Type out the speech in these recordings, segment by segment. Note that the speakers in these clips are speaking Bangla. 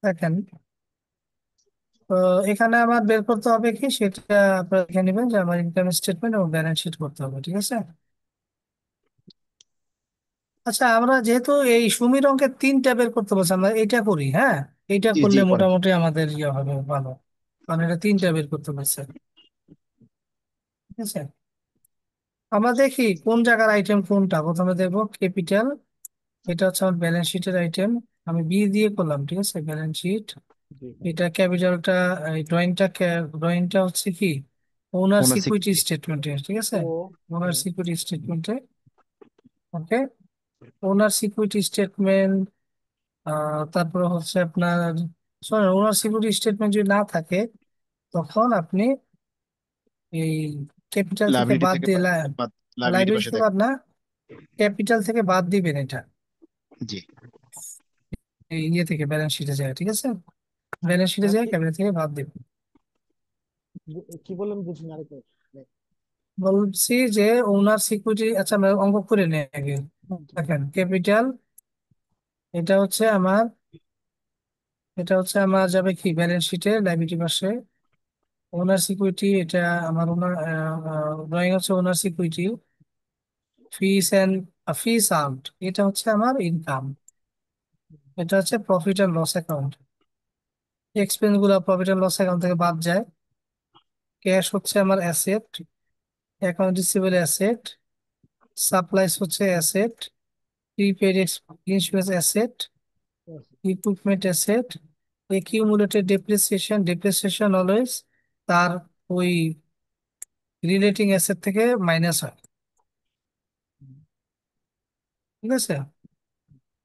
দেখেন, তো এখানে আমার বের করতে হবে কি সেটা আপনারা দেখে নেবেন যে আমার ইনকাম স্টেটমেন্ট এবং ব্যালেন্স শিট করতে হবে, ঠিক আছে? আচ্ছা, আমরা যেহেতু এই সুমির অঙ্কের তিনটা বের করতে বলছি, আমরা এটা করি, হ্যাঁ? এটা জি জি করলে করেন। মোটামুটি আমাদের ইয়ে হবে ভালো, কারণ এটা তিনটা বের করতে বলছে, ঠিক আছে? আমরা দেখি কোন জায়গার আইটেম কোনটা, প্রথমে দেখবো ক্যাপিটাল। এটা হচ্ছে আমার ব্যালেন্স শিটের আইটেম। আমি বি দিয়ে করলাম, ঠিক আছে, ব্যালেন্স শিট। জি। এটা ক্যাপিটালটা, ড্রয়িংটা, ড্রয়িংটা হচ্ছে কি ওনার ওনার সিকিউরিটি সিকিউরিটি। স্টেটমেন্টে, ঠিক আছে? ও। ওনার হ্যাঁ। সিকিউরিটি স্টেটমেন্টে, ওকে। ওনার সিকিউরিটি স্টেটমেন্ট, তারপরে হচ্ছে আপনার, শোনেন, ওনার সিকিউরিটি স্টেটমেন্ট যদি না থাকে তখন আপনি এই ক্যাপিটাল থেকে লাইবিলিটি বাদ থেকে দিয়ে, লাইবিলিটি লাইবিলিটি পাশে থেকে দেখ। বাদ না, ক্যাপিটাল থেকে বাদ দিবেন এটা, জি। এই ইয়ে থেকে ব্যালেন্স শিটে যায়, ঠিক আছে? ব্যালেন্স শিটে হ্যাঁ, যায়, ক্যাপিটাল থেকে বাদ দিবেন। কি বললেন বুঝিনি আরেকবার। বলছি যে ওনার সিকিউরিটি, আচ্ছা আমরা অঙ্ক করে নিই আগে। দেখেন, ক্যাপিটাল, এটা হচ্ছে আমার, এটা হচ্ছে আমার যাবে কি ব্যালেন্স শিটে লাইবিলিটি পাশে। ওনার সিকিউরিটি, এটা আমার ওনার ড্রয়িং হচ্ছে ওনার security, fees and fees out, এটা হচ্ছে আমার ইনকাম। এটা হচ্ছে profit and loss account. Expense গুলো প্রফিট এন্ড লস অ্যাকাউন্ট থেকে বাদ যায়। ক্যাশ হচ্ছে আমার asset, account receivable asset, supplies হচ্ছে asset, prepaid insurance asset, equipment asset, accumulated depreciation, depreciation always তার ওই রিলেটিং অ্যাসেট থেকে মাইনাস হয়, ঠিক আছে?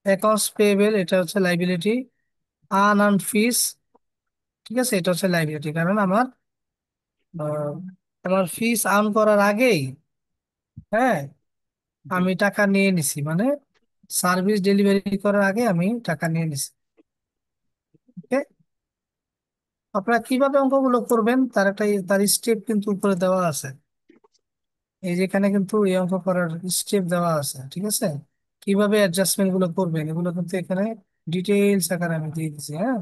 অ্যাকাউন্টস পেয়েবল, এটা হচ্ছে লাইবিলিটি। আনআর্নড ফিস, ঠিক আছে, এটা হচ্ছে লাইবিলিটি, কারণ আমার আহ, আমার ফিস আর্ন করার আগেই, হ্যাঁ, জি। আমি টাকা নিয়ে নিছি, মানে সার্ভিস ডেলিভারি করার আগে আমি টাকা নিয়ে নিছি, ওকে। আপনারা কিভাবে অঙ্কগুলো করবেন তার একটা, তার স্টেপ কিন্তু উপরে দেওয়া আছে, এই যেখানে কিন্তু এই অঙ্ক করার স্টেপ দেওয়া আছে, ঠিক আছে? কিভাবে অ্যাডজাস্টমেন্ট গুলো করবেন এগুলো কিন্তু এখানে ডিটেইলস আকারে আমি দিয়ে দিচ্ছি, হ্যাঁ।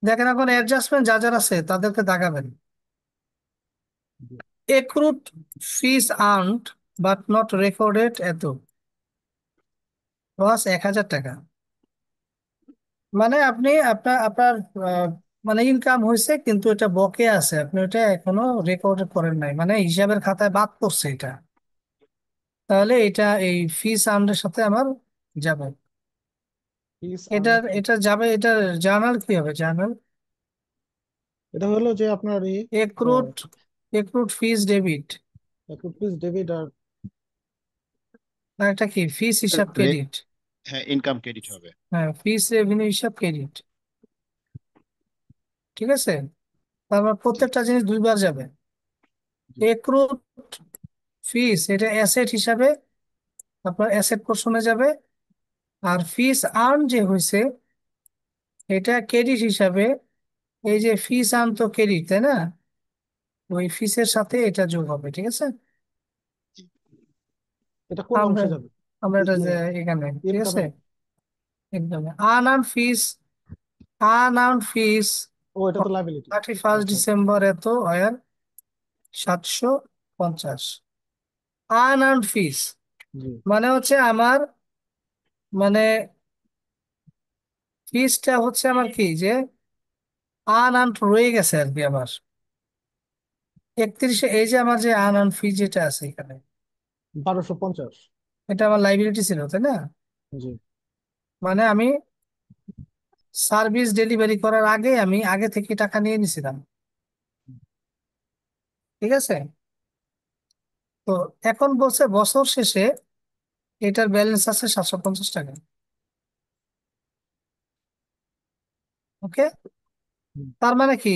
দেখেন, এখন অ্যাডজাস্টমেন্ট যা যার আছে তাদেরকে দাগাবেন। জি। এক্রুড ফিস আর্নড বাট নট রেকর্ডেড এত, লস 1,000 টাকা। মানে আপনি আপনার আপনার আহ, মানে ইনকাম হয়েছে কিন্তু এটা বকে আছে, আপনি এটা এখনো রেকর্ড করেন নাই, মানে হিসাবের খাতায় বাদ পড়ছে এটা। তাহলে এটা এই ফিস আর্নডের সাথে আমার যাবে, প্লিজ এটা আর্ন কি? এটা যাবে, এটা জার্নাল কি হবে, জার্নাল এটা হলো যে আপনার এক্রুড, এক্রুড ফিস ডেবিট, প্লিজ ডেবিট আর আর এটা কি ফিস হিসাব রে- ক্রেডিট। হ্যাঁ, ইনকাম ক্রেডিট হবে। হ্যাঁ, ফিস রেভিনিউ হিসাব ক্রেডিট, ঠিক আছে? তারপর জি প্রত্যেকটা জিনিস দুইবার যাবে। জি এক্রুড ফিস, এটা অ্যাসেট হিসাবে আপনার অ্যাসেট পোর্শনে যাবে। আর ফিস আর্ন যে হয়েছে এটা ক্রেডিট হিসাবে, এই যে ফিস আর্ন তো ক্রেডিট, তাই না? ওই ফিসের সাথে এটা যোগ হবে, ঠিক আছে? জি। এটা কোন আমরা অংশে যাবে? আমরা এটা ইয়ে, এখানে, ঠিক আছে, ইনকামে। একদম আনআর্ন ফিস, আনআর্ন ফিস ও, এটা তো লাইবিলিটি। 31 ডিসেম্বর এত হয় 750। আনআর্ন ফিস জি। মানে হচ্ছে আমার, মানে ফিসটা হচ্ছে আমার কি যে আনআর্ন রয়ে গেছে আর কি আমার 31-এ, এই যে আমার যে আনআর্ন ফি যেটা আছে এখানে, 1250। এটা আমার লাইবিলিটি ছিল, তাই না? জি। মানে আমি সার্ভিস ডেলিভারি করার আগে আমি আগে থেকে টাকা নিয়ে নিছিলাম, ঠিক আছে? তো এখন বলছে বছর শেষে এটার ব্যালেন্স আছে 750 টাকা, ওকে। হুম। তার মানে কি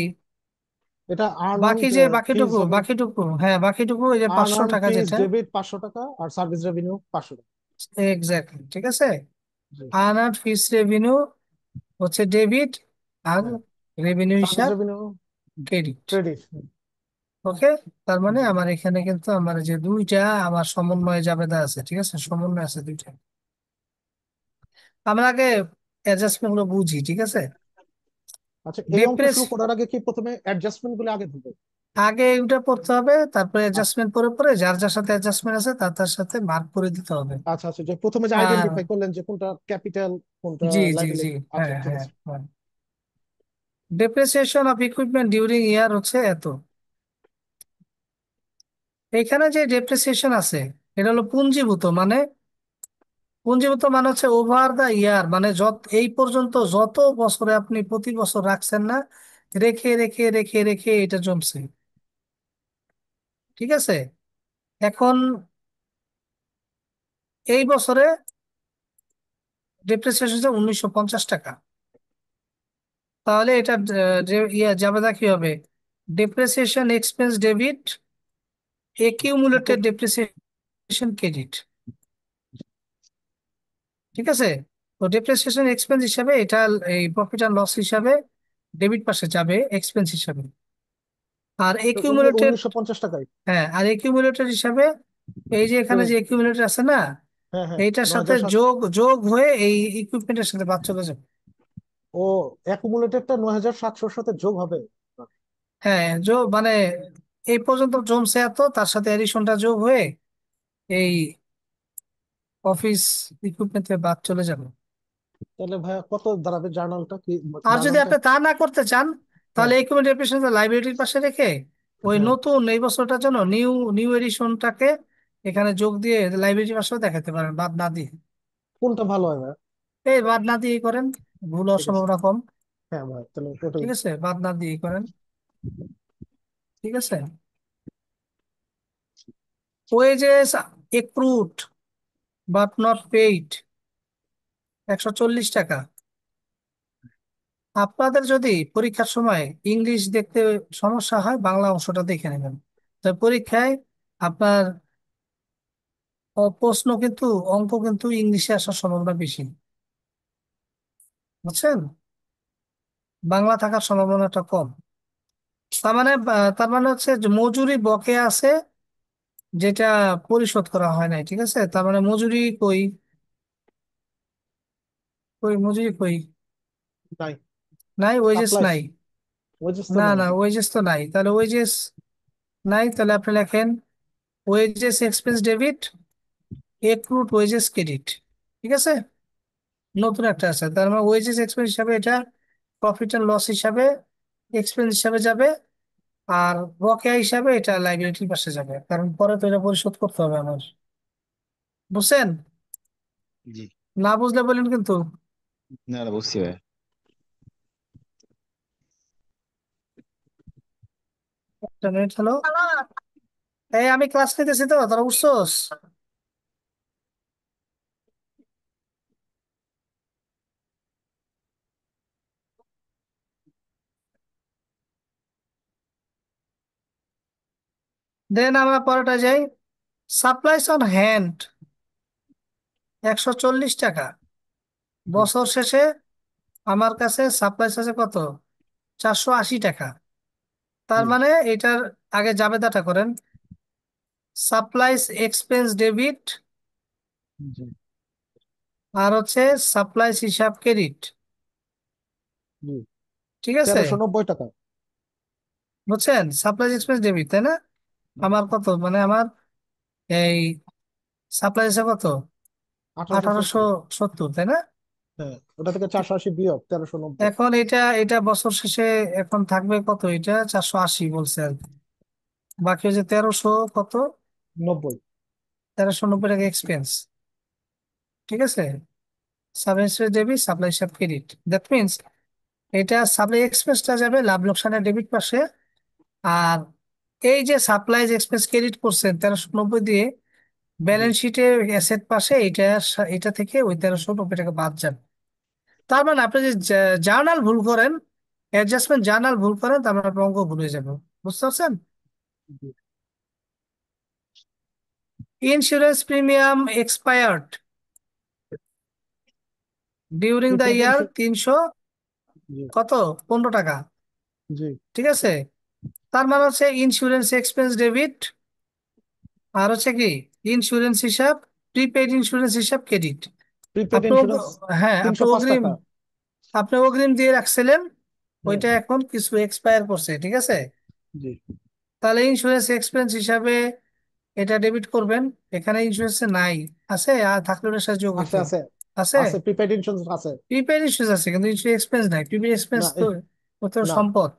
এটা বাকি আর্নড যে ফিজ বাকিটুকু, হবে। বাকিটুকু, হ্যাঁ বাকিটুকু, এই যে 500 টাকা ফিজ যেটা, ডেবিট 500 টাকা, আর সার্ভিস রেভিনিউ 500 টাকা। এক্স্যাক্টলি, ঠিক আছে। জি। আনআর্নড ফিস রেভিনিউ হচ্ছে ডেবিট, আর হ্যাঁ, রেভিনিউ সার্ভিস হিসাব রেভিনিউ ক্রেডিট, ক্রেডিট। ওকে। তার মানে জি। আমার এখানে কিন্তু আমার যে দুইটা আমার সমন্বয়ে জাবেদা আছে, ঠিক আছে, সমন্বয় আছে দুইটা। আমরা আগে অ্যাডজাস্টমেন্ট গুলো বুঝি, ঠিক আছে। আচ্ছা, এই অঙ্ক ডিপ্রেস শুরু করার আগে কি প্রথমে অ্যাডজাস্টমেন্ট গুলো আগে ধরবো? আগে এটা পড়তে হবে, তারপরে আচ্ছা অ্যাডজাস্টমেন্ট পরে পরে যার যার সাথে অ্যাডজাস্টমেন্ট আছে তার তার সাথে মার্ক করে দিতে হবে। আচ্ছা আচ্ছা, যে প্রথমে যে আর আইডেন্টিফাই করলেন যে কোনটা ক্যাপিটাল কোনটা জি জি জি, লাইবিলিটি, আচ্ছা হ্যাঁ ঠিক হ্যাঁ আছে। হ্যাঁ। ডেপ্রিসিয়েশন অফ ইকুইপমেন্ট ডিউরিং ইয়ার হচ্ছে এত। এখানে যে ডেপ্রিসিয়েশন আছে এটা হলো পুঞ্জীভূত মানে, পুঞ্জীভূত মানে হচ্ছে ওভার দা ইয়ার, মানে যত এই পর্যন্ত যত বছরে আপনি প্রতি বছর রাখছেন না, রেখে রেখে রেখে রেখে এটা জমছে, ঠিক আছে। এখন এই বছরে ডেপ্রিসিয়েশন হচ্ছে 1950 টাকা। তাহলে এটা যাবে, না কি হবে, ডেপ্রিসিয়েশন এক্সপেন্স ডেবিট এখন একিউমুলেটেড ডেপ্রিসিয়েশন ক্রেডিট, ঠিক আছে। তো ডেপ্রিসিয়েশন এক্সপেন্স হিসাবে এটা এই প্রফিট অ্যান্ড লস হিসাবে ডেবিট পাশে যাবে এক্সপেন্স হিসাবে। আর একিউমুলেটেড, 1950 টাকায়। হ্যাঁ, আর একিউমুলেটেড হিসাবে এই যে এখানে যে একিউমুলেটর আছে না, হ্যাঁ হ্যাঁ, এইটার নয় সাথে হাজার সাত যোগ যোগ হয়ে এই ইকুইপমেন্টের সাথে বাদ চলে যাবে। ও অ্যাকুমুলেটেডটা 9700-র সাথে যোগ হবে। হ্যাঁ, যোগ মানে এই পর্যন্ত জমছে এত, তার সাথে এডিশনটা যোগ হয়ে এই অফিস ইকুইপমেন্ট থেকে বাদ চলে যাবে। তাহলে ভাইয়া কত দাঁড়াবে জার্নালটা কি? আর যদি জার্নালটা আপনি তা না করতে চান, হ্যাঁ তাহলে ইকুইপমেন্ট ডেপ্রিসিয়েশন লাইব্রেরির পাশে রেখে ওই হ্যাঁ, নতুন এই বছরটার জন্য নিউ নিউ এডিশনটাকে এখানে যোগ দিয়ে লাইব্রেরির পাশেও দেখাতে পারেন বাদ না দিয়ে। কোনটা ভালো হয় ভাইয়া? এই বাদ না দিয়ে করেন, ভুল হওয়ার ঠিক আছে, সম্ভাবনা কম। হ্যাঁ ভাই তাহলে ওটাই। ঠিক আছে, বাদ না দিয়ে করেন, ঠিক আছে। ওয়েজেস এক্রুড বাট নট পেইড 140 টাকা। আপনাদের যদি পরীক্ষার সময় ইংলিশ দেখতে সমস্যা হয়, বাংলা অংশটা দেখে নেবেন। তো পরীক্ষায় আপনার প্রশ্ন কিন্তু, অঙ্ক কিন্তু ইংলিশে আসার সম্ভাবনা বেশি, বুঝছেন। বাংলা থাকার সম্ভাবনাটা কম। তার মানে হচ্ছে যে মজুরি বকেয়া আছে, যেটা পরিশোধ করা হয় নাই, ঠিক আছে। তার মানে মজুরি কই, কই মজুরি কই, নাই, নাই, ওয়েজেস সাপ্লাইস, নাই। ওয়েজেস তো না নাই। না, ওয়েজেস তো নাই, তাহলে ওয়েজেস নাই, তাহলে আপনি লেখেন wages expense debit accrued wages credit, ঠিক আছে। নতুন একটা আছে, তার মানে ওয়েজেস এক্সপেন্স হিসাবে এটা প্রফিট এন্ড লস হিসাবে এক্সপেন্স হিসাবে যাবে, আর বকেয়া হিসাবে এটা লাইবিলিটির পাশে যাবে, কারণ পরে তো এটা পরিশোধ করতে হবে আমার। বুঝছেন? জি। না বুঝলে বলেন কিন্তু। না না, বুঝছি ভাই। একটা মিনিট, হলো। এই আমি ক্লাস নিতেছি তো, তোরা বুঝছোস। দেন আমরা পরেটা যাই। সাপ্লাইস অন হ্যান্ড 140 টাকা। জি বছর শেষে আমার কাছে সাপ্লাইস আছে কত, 480 টাকা। তার জি মানে এটার আগে জাবেদাটা করেন, সাপ্লাইস এক্সপেন্স ডেবিট জি আর হচ্ছে সাপ্লাইস হিসাব ক্রেডিট, জি, ঠিক আছে। 1390 টাকা। বুঝছেন, সাপ্লাইস এক্সপেন্স ডেবিট, তাই না। হুম, আমার কত মানে আমার এই সাপ্লাইস কত, 1870। 1870, তাই না। হ্যাঁ, ওটা থেকে 480 বিয়োগ 1390। এখন এটা বছর শেষে এখন থাকবে কত, এটা 480 বলছে আর কি। বাকি হচ্ছে 1300 কত, 90। 1390 টাকা এক্সপেন্স, ঠিক আছে। সাপ্লাই ডেবিট সাপ্লাই হিসাব ক্রেডিট, দ্যাট মিনস এটা সাপ্লাই এক্সপেন্সটা যাবে লাভ লোকসানের ডেবিট পাশে। আর এই যে সাপ্লাইজ এক্সপেন্স ক্রেডিট করছেন 1390 দিয়ে, জি ব্যালেন্স শিটে অ্যাসেট পাশে এটা থেকে ওই 1390 টাকা বাদ যাবে। তার মানে আপনি যে জার্নাল ভুল করেন, অ্যাডজাস্টমেন্ট জার্নাল ভুল করেন, তার মানে আপনার অঙ্ক ভুল হয়ে যাবে। বুঝতে পারছেন। জি। Insurance premium expired during the prepaid year insurance. 300 জি কত, 15 টাকা, জি ঠিক আছে। তার মানে হচ্ছে ইন্স্যুরেন্স এক্সপেন্স ডেবিট আর হচ্ছে কি ইন্স্যুরেন্স হিসাব, প্রিপেইড ইন্স্যুরেন্স হিসাব ক্রেডিট। প্রিপেড আপনি ইন্স্যুরেন্স হ্যাঁ, আপনি 305 টাকা। অগ্রিম দিয়ে রাখছিলেন, হ্যাঁ। ওইটা এখন কিছু এক্সপায়ার করছে, ঠিক আছে? জি। তাহলে ইন্স্যুরেন্স এক্সপেন্স হিসাবে এটা ডেবিট করবেন। এখানে ইন্স্যুরেন্স নাই, আছে আর থাকলে ওটার সাথে যোগ আছে হইতো। আছে আছে, আছে, প্রিপেড ইন্স্যুরেন্স আছে। প্রিপেড ইন্স্যুরেন্স আছে কিন্তু ইন্স্যুরেন্স এক্সপেন্স নাই। প্রিপেড এক্সপেন্স না তো ও তো না। সম্পদ।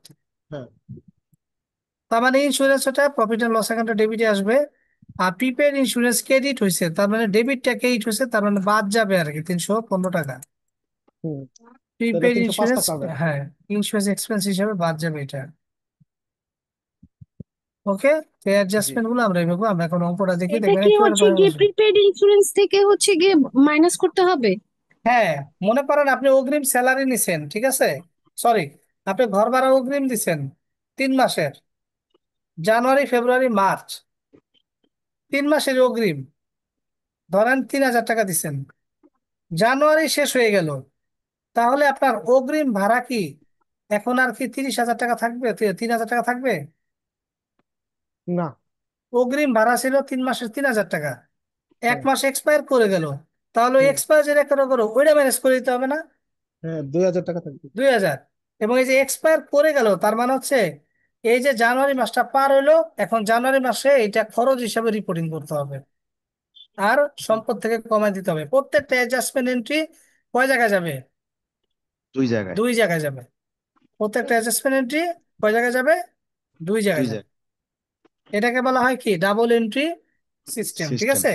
হ্যাঁ। তার মানে ইন্স্যুরেন্স ওটা প্রফিট এন্ড লস অ্যাকাউন্টে ডেবিটে আসবে। আর প্রিপেড ইন্স্যুরেন্স ক্রেডিট হয়েছে, তার মানে ডেবিটটা ক্রেডিট হয়েছে, তার মানে বাদ যাবে আর কি 315 টাকা। হুম। তো এটা প্রিপেড 305 ইন্স্যুরেন্স, টাকা হবে। হ্যাঁ, ইন্স্যুরেন্স এক্সপেন্স হিসাবে বাদ যাবে এটা। ওকে, তো জি। অ্যাডজাস্টমেন্ট গুলো আমরা এইভাবে, আমরা এখন অঙ্কটা দেখি, এটা দেখবেন কি একেবারে হচ্ছে পারবে গিয়ে বুঝবেন। প্রিপেড ইন্স্যুরেন্স থেকে হচ্ছে গিয়ে মাইনাস করতে হবে? হ্যাঁ, মনে করেন আপনি অগ্রিম স্যালারি নিছেন, ঠিক আছে? সরি, আপনি ঘর ভাড়া অগ্রিম দিছেন 3 মাসের, জানুয়ারি ফেব্রুয়ারি মার্চ, 3 মাসের অগ্রিম। ধরেন 3,000 টাকা দিছেন, জানুয়ারি শেষ হয়ে গেল, তাহলে আপনার অগ্রিম ভাড়া কি এখন আর কি 30,000 টাকা থাকবে? 3,000 টাকা থাকবে? না। অগ্রিম ভাড়া ছিল 3 মাসের 3,000 টাকা, এক হ্যাঁ। মাস এক্সপায়ার করে গেল, তাহলে হুম। এক্সপায়ার যেটা করো করো ওইটা ম্যানেজ করে দিতে হবে না? হ্যাঁ, 2000 টাকা থাকবে। 2,000। এবং এই যে এক্সপায়ার করে গেল, তার মানে হচ্ছে এই যে জানুয়ারি মাসটা পার হইলো, এখন জানুয়ারি মাসে এটা খরচ হিসাবে রিপোর্টিং করতে হবে, আর হুম। সম্পদ থেকে কমায় দিতে হবে। প্রত্যেকটা অ্যাডজাস্টমেন্ট এন্ট্রি কয় জায়গায় যাবে? দুই জায়গায়। 2 জায়গায় যাবে। প্রত্যেকটা অ্যাডজাস্টমেন্ট এন্ট্রি কয় জায়গায় যাবে? দুই দুই জায়গায় যাবে। জায়গায় এটাকে বলা হয় কি, ডাবল এন্ট্রি সিস্টেম, ঠিক সিস্টেম। আছে?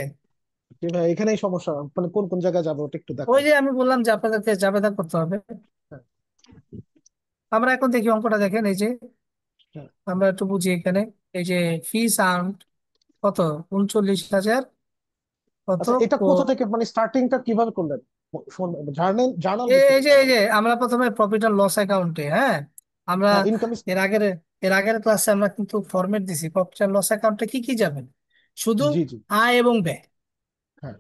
কি ভাই, এখানেই সমস্যা, মানে কোন কোন জায়গায় যাবে ওটা একটু ওই দেখান। যে আমি বললাম যে আপনাদেরকে জাবেদা করতে হবে। হ্যাঁ। আমরা এখন দেখি অঙ্কটা, দেখেন এই যে হ্যাঁ। আমরা একটু বুঝি এখানে। এই যে ফিস আর্ন কত, 39,000 কত। আচ্ছা, এটা কোথা থেকে, মানে স্টার্টিংটা কিভাবে করলেন? জার্নাল জার্নাল বুক এই থেকে যে তাই এই না? যে আমরা প্রথমে প্রফিট এন্ড লস অ্যাকাউন্টে, হ্যাঁ, আমরা হ্যাঁ, ইনকাম। এর আগের এর আগের ক্লাসে আমরা কিন্তু ফরম্যাট দিছি। প্রফিট এন্ড লস অ্যাকাউন্টে কি কি যাবে? শুধু জি জি। আয় এবং ব্যয়। হ্যাঁ।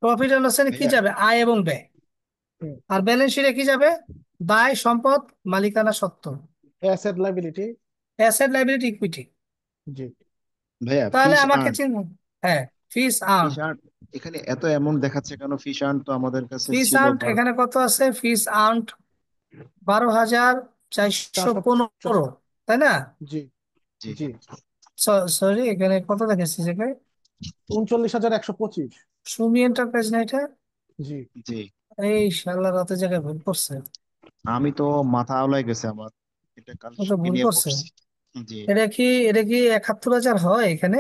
প্রফিট এন্ড লসে কি ভাইয়া, যাবে? আয় এবং ব্যয়। হুম। আর ব্যালেন্স শিটে কি যাবে? দায়, সম্পদ, মালিকানা সত্ত্ব, asset liability. Asset, liability, equity. জি। ভাইয়া, তাহলে ফিশ আমাকে আর্ন। হ্যাঁ, ফিস আর্ন। ফিশ আর্ন, এখানে এত অ্যামাউন্ট দেখাচ্ছে কেন? ফিশ আর্ন তো আমাদের কাছে ফিস ছিল আর্ন 12। এখানে কত আছে? ফিস আর্ন 12,415, 400। তাই না? জি জি জি। সরি, এখানে কত দেখেছি এখানে? 39,125। সুমি এন্টারপ্রাইজ না এটা? জি। জি। এই শালা রাতে জায়গায় ভুল করছে। আমি তো মাথা আওলাই গেছে আমার, এটা ও তো কালকে ভুল নিয়ে করছে। পড়ছি। জি। এটা কি 71,000 হয় এখানে?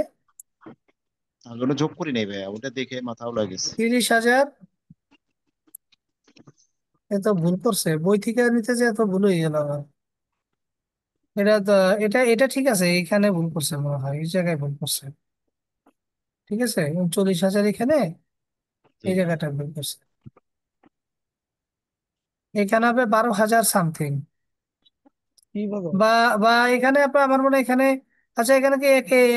আমি ওটা যোগ করি নাই ভাইয়া, ওটা দেখে মাথা আওলাই গেছে। 30,000, এ তো ভুল করছে, বই থেকে নিতে যে এত ভুল হয়ে গেল আমার। এটা তো, এটা এটা ঠিক আছে, এখানে ভুল করছে মনে হয়, এই জায়গায় ভুল করছে। ঠিক আছে, 39,000 এখানে, জি। এই জায়গাটা ভুল করছে। এখানে হবে 12,000 সামথিং। কিভাবে বা হবে? বা এখানে আমার মনে হয় এখানে, আচ্ছা এখানে কি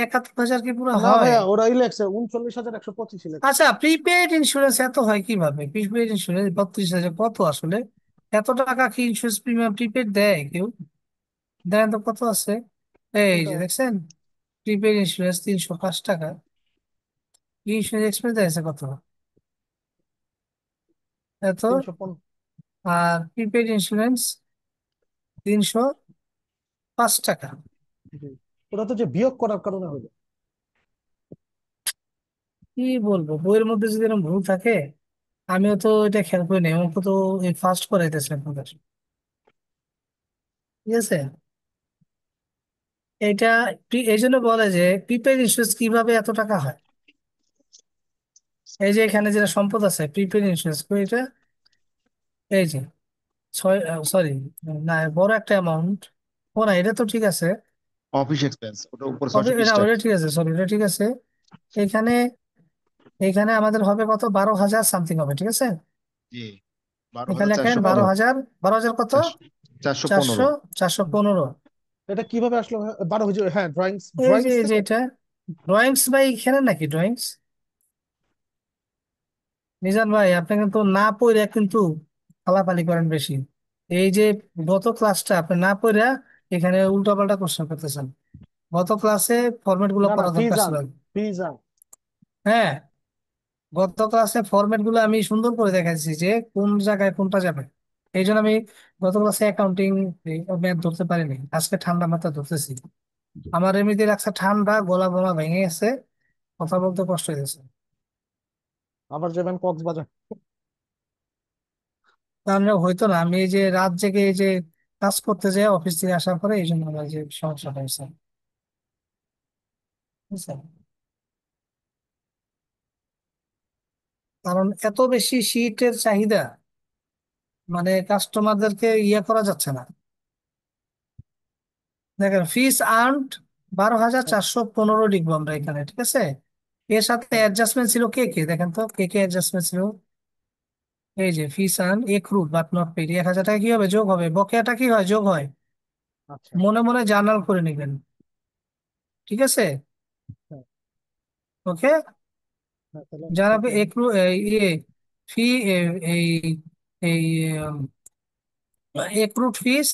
71,000 কি পুরো না হয়? ভাইয়া, ওরাই লেখছে 39,125 লেখছে। আচ্ছা, প্রিপেড ইন্স্যুরেন্স এত হয় কিভাবে? প্রিপেড ইন্স্যুরেন্স 32,000 কত আসলে? এত টাকা কি ইন্স্যুরেন্স প্রিমিয়াম প্রিপেড দেয় কেউ? দেন তো কত আছে? এই এটা যে দেখছেন, প্রিপেড ইন্স্যুরেন্স 305 টাকা। ইন্স্যুরেন্স এক্সপেন্স আছে কত? এত। 315। আর প্রিপেড ইন্স্যুরেন্স 305 টাকা। জি। ওটা তো যে বিয়োগ করার কারণে হলো। কি বলবো, বইয়ের মধ্যে যদি এরকম ভুল থাকে, আমিও তো এটা খেয়াল করি নাই, অঙ্ক তো ফার্স্ট করাইতেছে আপনাদের, ঠিক আছে? এটা এই জন্য বলে যে প্রিপেড ইন্স্যুরেন্স কিভাবে এত টাকা হয়। এই যে এখানে যেটা সম্পদ আছে প্রিপেড ইন্স্যুরেন্স, এটা এই যে ছয়, সরি, না, বড় একটা অ্যামাউন্ট। ও না, এটা তো ঠিক আছে। অফিস এক্সপেন্স ওটা উপর তবে 620 এটা, টাকা। ওটা ঠিক আছে, সরি, এটা ঠিক আছে। এখানে এখানে আমাদের হবে কত, 12,000 সামথিং হবে, ঠিক আছে? জি। বারো এখানে হাজার লেখেন চারশো বারো পনেরো হাজার 12,000 কত? চারশো 415। 400, 415। এটা কিভাবে আসলো ভাইয়া? 12 হ্যাঁ, ড্রয়িংস এই ড্রয়িংস যে থেকে। এটা ড্রয়িংস ভাই, এখানে নাকি ড্রয়িংস? মিজান ভাই, আপনি কিন্তু না পড়ে কিন্তু ফালাফালি করেন বেশি। এই যে গত ক্লাসটা আপনি না পড়ে এখানে উল্টাপাল্টা কোশ্চেন করতেছেন। গত ক্লাসে ফরম্যাট গুলো না না, পড়া দরকার ছিল। ফিজ আন। হ্যাঁ, গত ক্লাসে ফরম্যাট গুলো আমি সুন্দর করে দেখাচ্ছি যে কোন জায়গায় কোনটা যাবে। এই জন্য আমি গত ক্লাসে অ্যাকাউন্টিং ম্যাথ ধরতে পারিনি, আজকে ঠান্ডা মাথা ধরতেছি। আমার এমনিতে লাগছে ঠান্ডা, গলা গলা ভেঙে গেছে, কথা বলতে কষ্ট হয়েছে। আবার যাবেন কক্সবাজার? তাহলে হয়তো না, আমি এই যে রাত জেগে এই যে কাজ করতে যাই অফিস থেকে আসার পরে, এই জন্য আমার যে সমস্যাটা হয়েছে, বুঝছেন? কারণ এত বেশি শীতের চাহিদা, মানে কাস্টমারদেরকে ইয়ে করা যাচ্ছে না। দেখেন, ফিস আর্নড 12,415 লিখবো আমরা এখানে, ঠিক আছে? এর সাথে হ্যাঁ, অ্যাডজাস্টমেন্ট ছিল কে কে, দেখেন তো কে কে অ্যাডজাস্টমেন্ট ছিল। এই যে ফিস আর্ন এক্রুড বাট নট পেড, 1,000 টাকা কি হবে, যোগ হবে। বকেয়াটা কি হয়, যোগ হয়। আচ্ছা। মনে মনে জার্নাল করে নেবেন, ঠিক আছে? হ্যাঁ, ওকে। হ্যাঁ, তাহলে যারা লিখলাম। একটু ইয়ে ফি এই এই এক্রুড ফিস,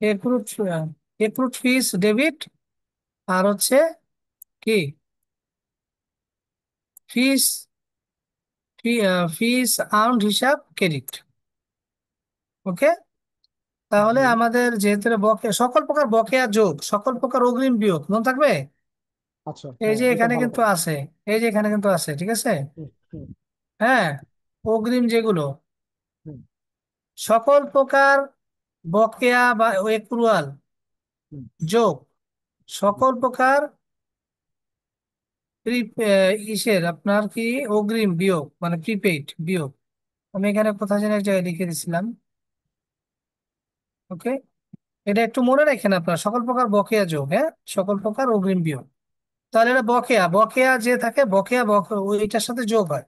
এক্রুড এক্রুড ফিস ডেবিট, আর হচ্ছে কি ফিস, ফিস আর্নড হিসাব ক্রেডিট। ওকে। তাহলে জি। আমাদের যেহেতু বকেয়া, সকল প্রকার বকেয়া যোগ সকল প্রকার অগ্রিম বিয়োগ মনে থাকবে। আচ্ছা, এই হ্যাঁ, যে এটা এখানে ভালো কিন্তু কথা। আছে, এই যে এখানে কিন্তু আছে, ঠিক আছে? হুম, হুম, হ্যাঁ, অগ্রিম যেগুলো, হুম, সকল প্রকার বকেয়া বা এক্রুয়াল হুম, যোগ হুম। সকল প্রকার ইসের আপনার কি অগ্রিম বিয়োগ মানে প্রিপেইড বিয়োগ। আমি এখানে কোথায় যেন এক জায়গায় লিখে দিছিলাম। ওকে, এটা একটু মনে রাখেন আপনার, সকল প্রকার বকেয়া যোগ, হ্যাঁ, সকল প্রকার অগ্রিম বিয়োগ। তাহলে এটা বকেয়া, বকেয়া যে থাকে বকেয়া ওইটার সাথে যোগ হয়।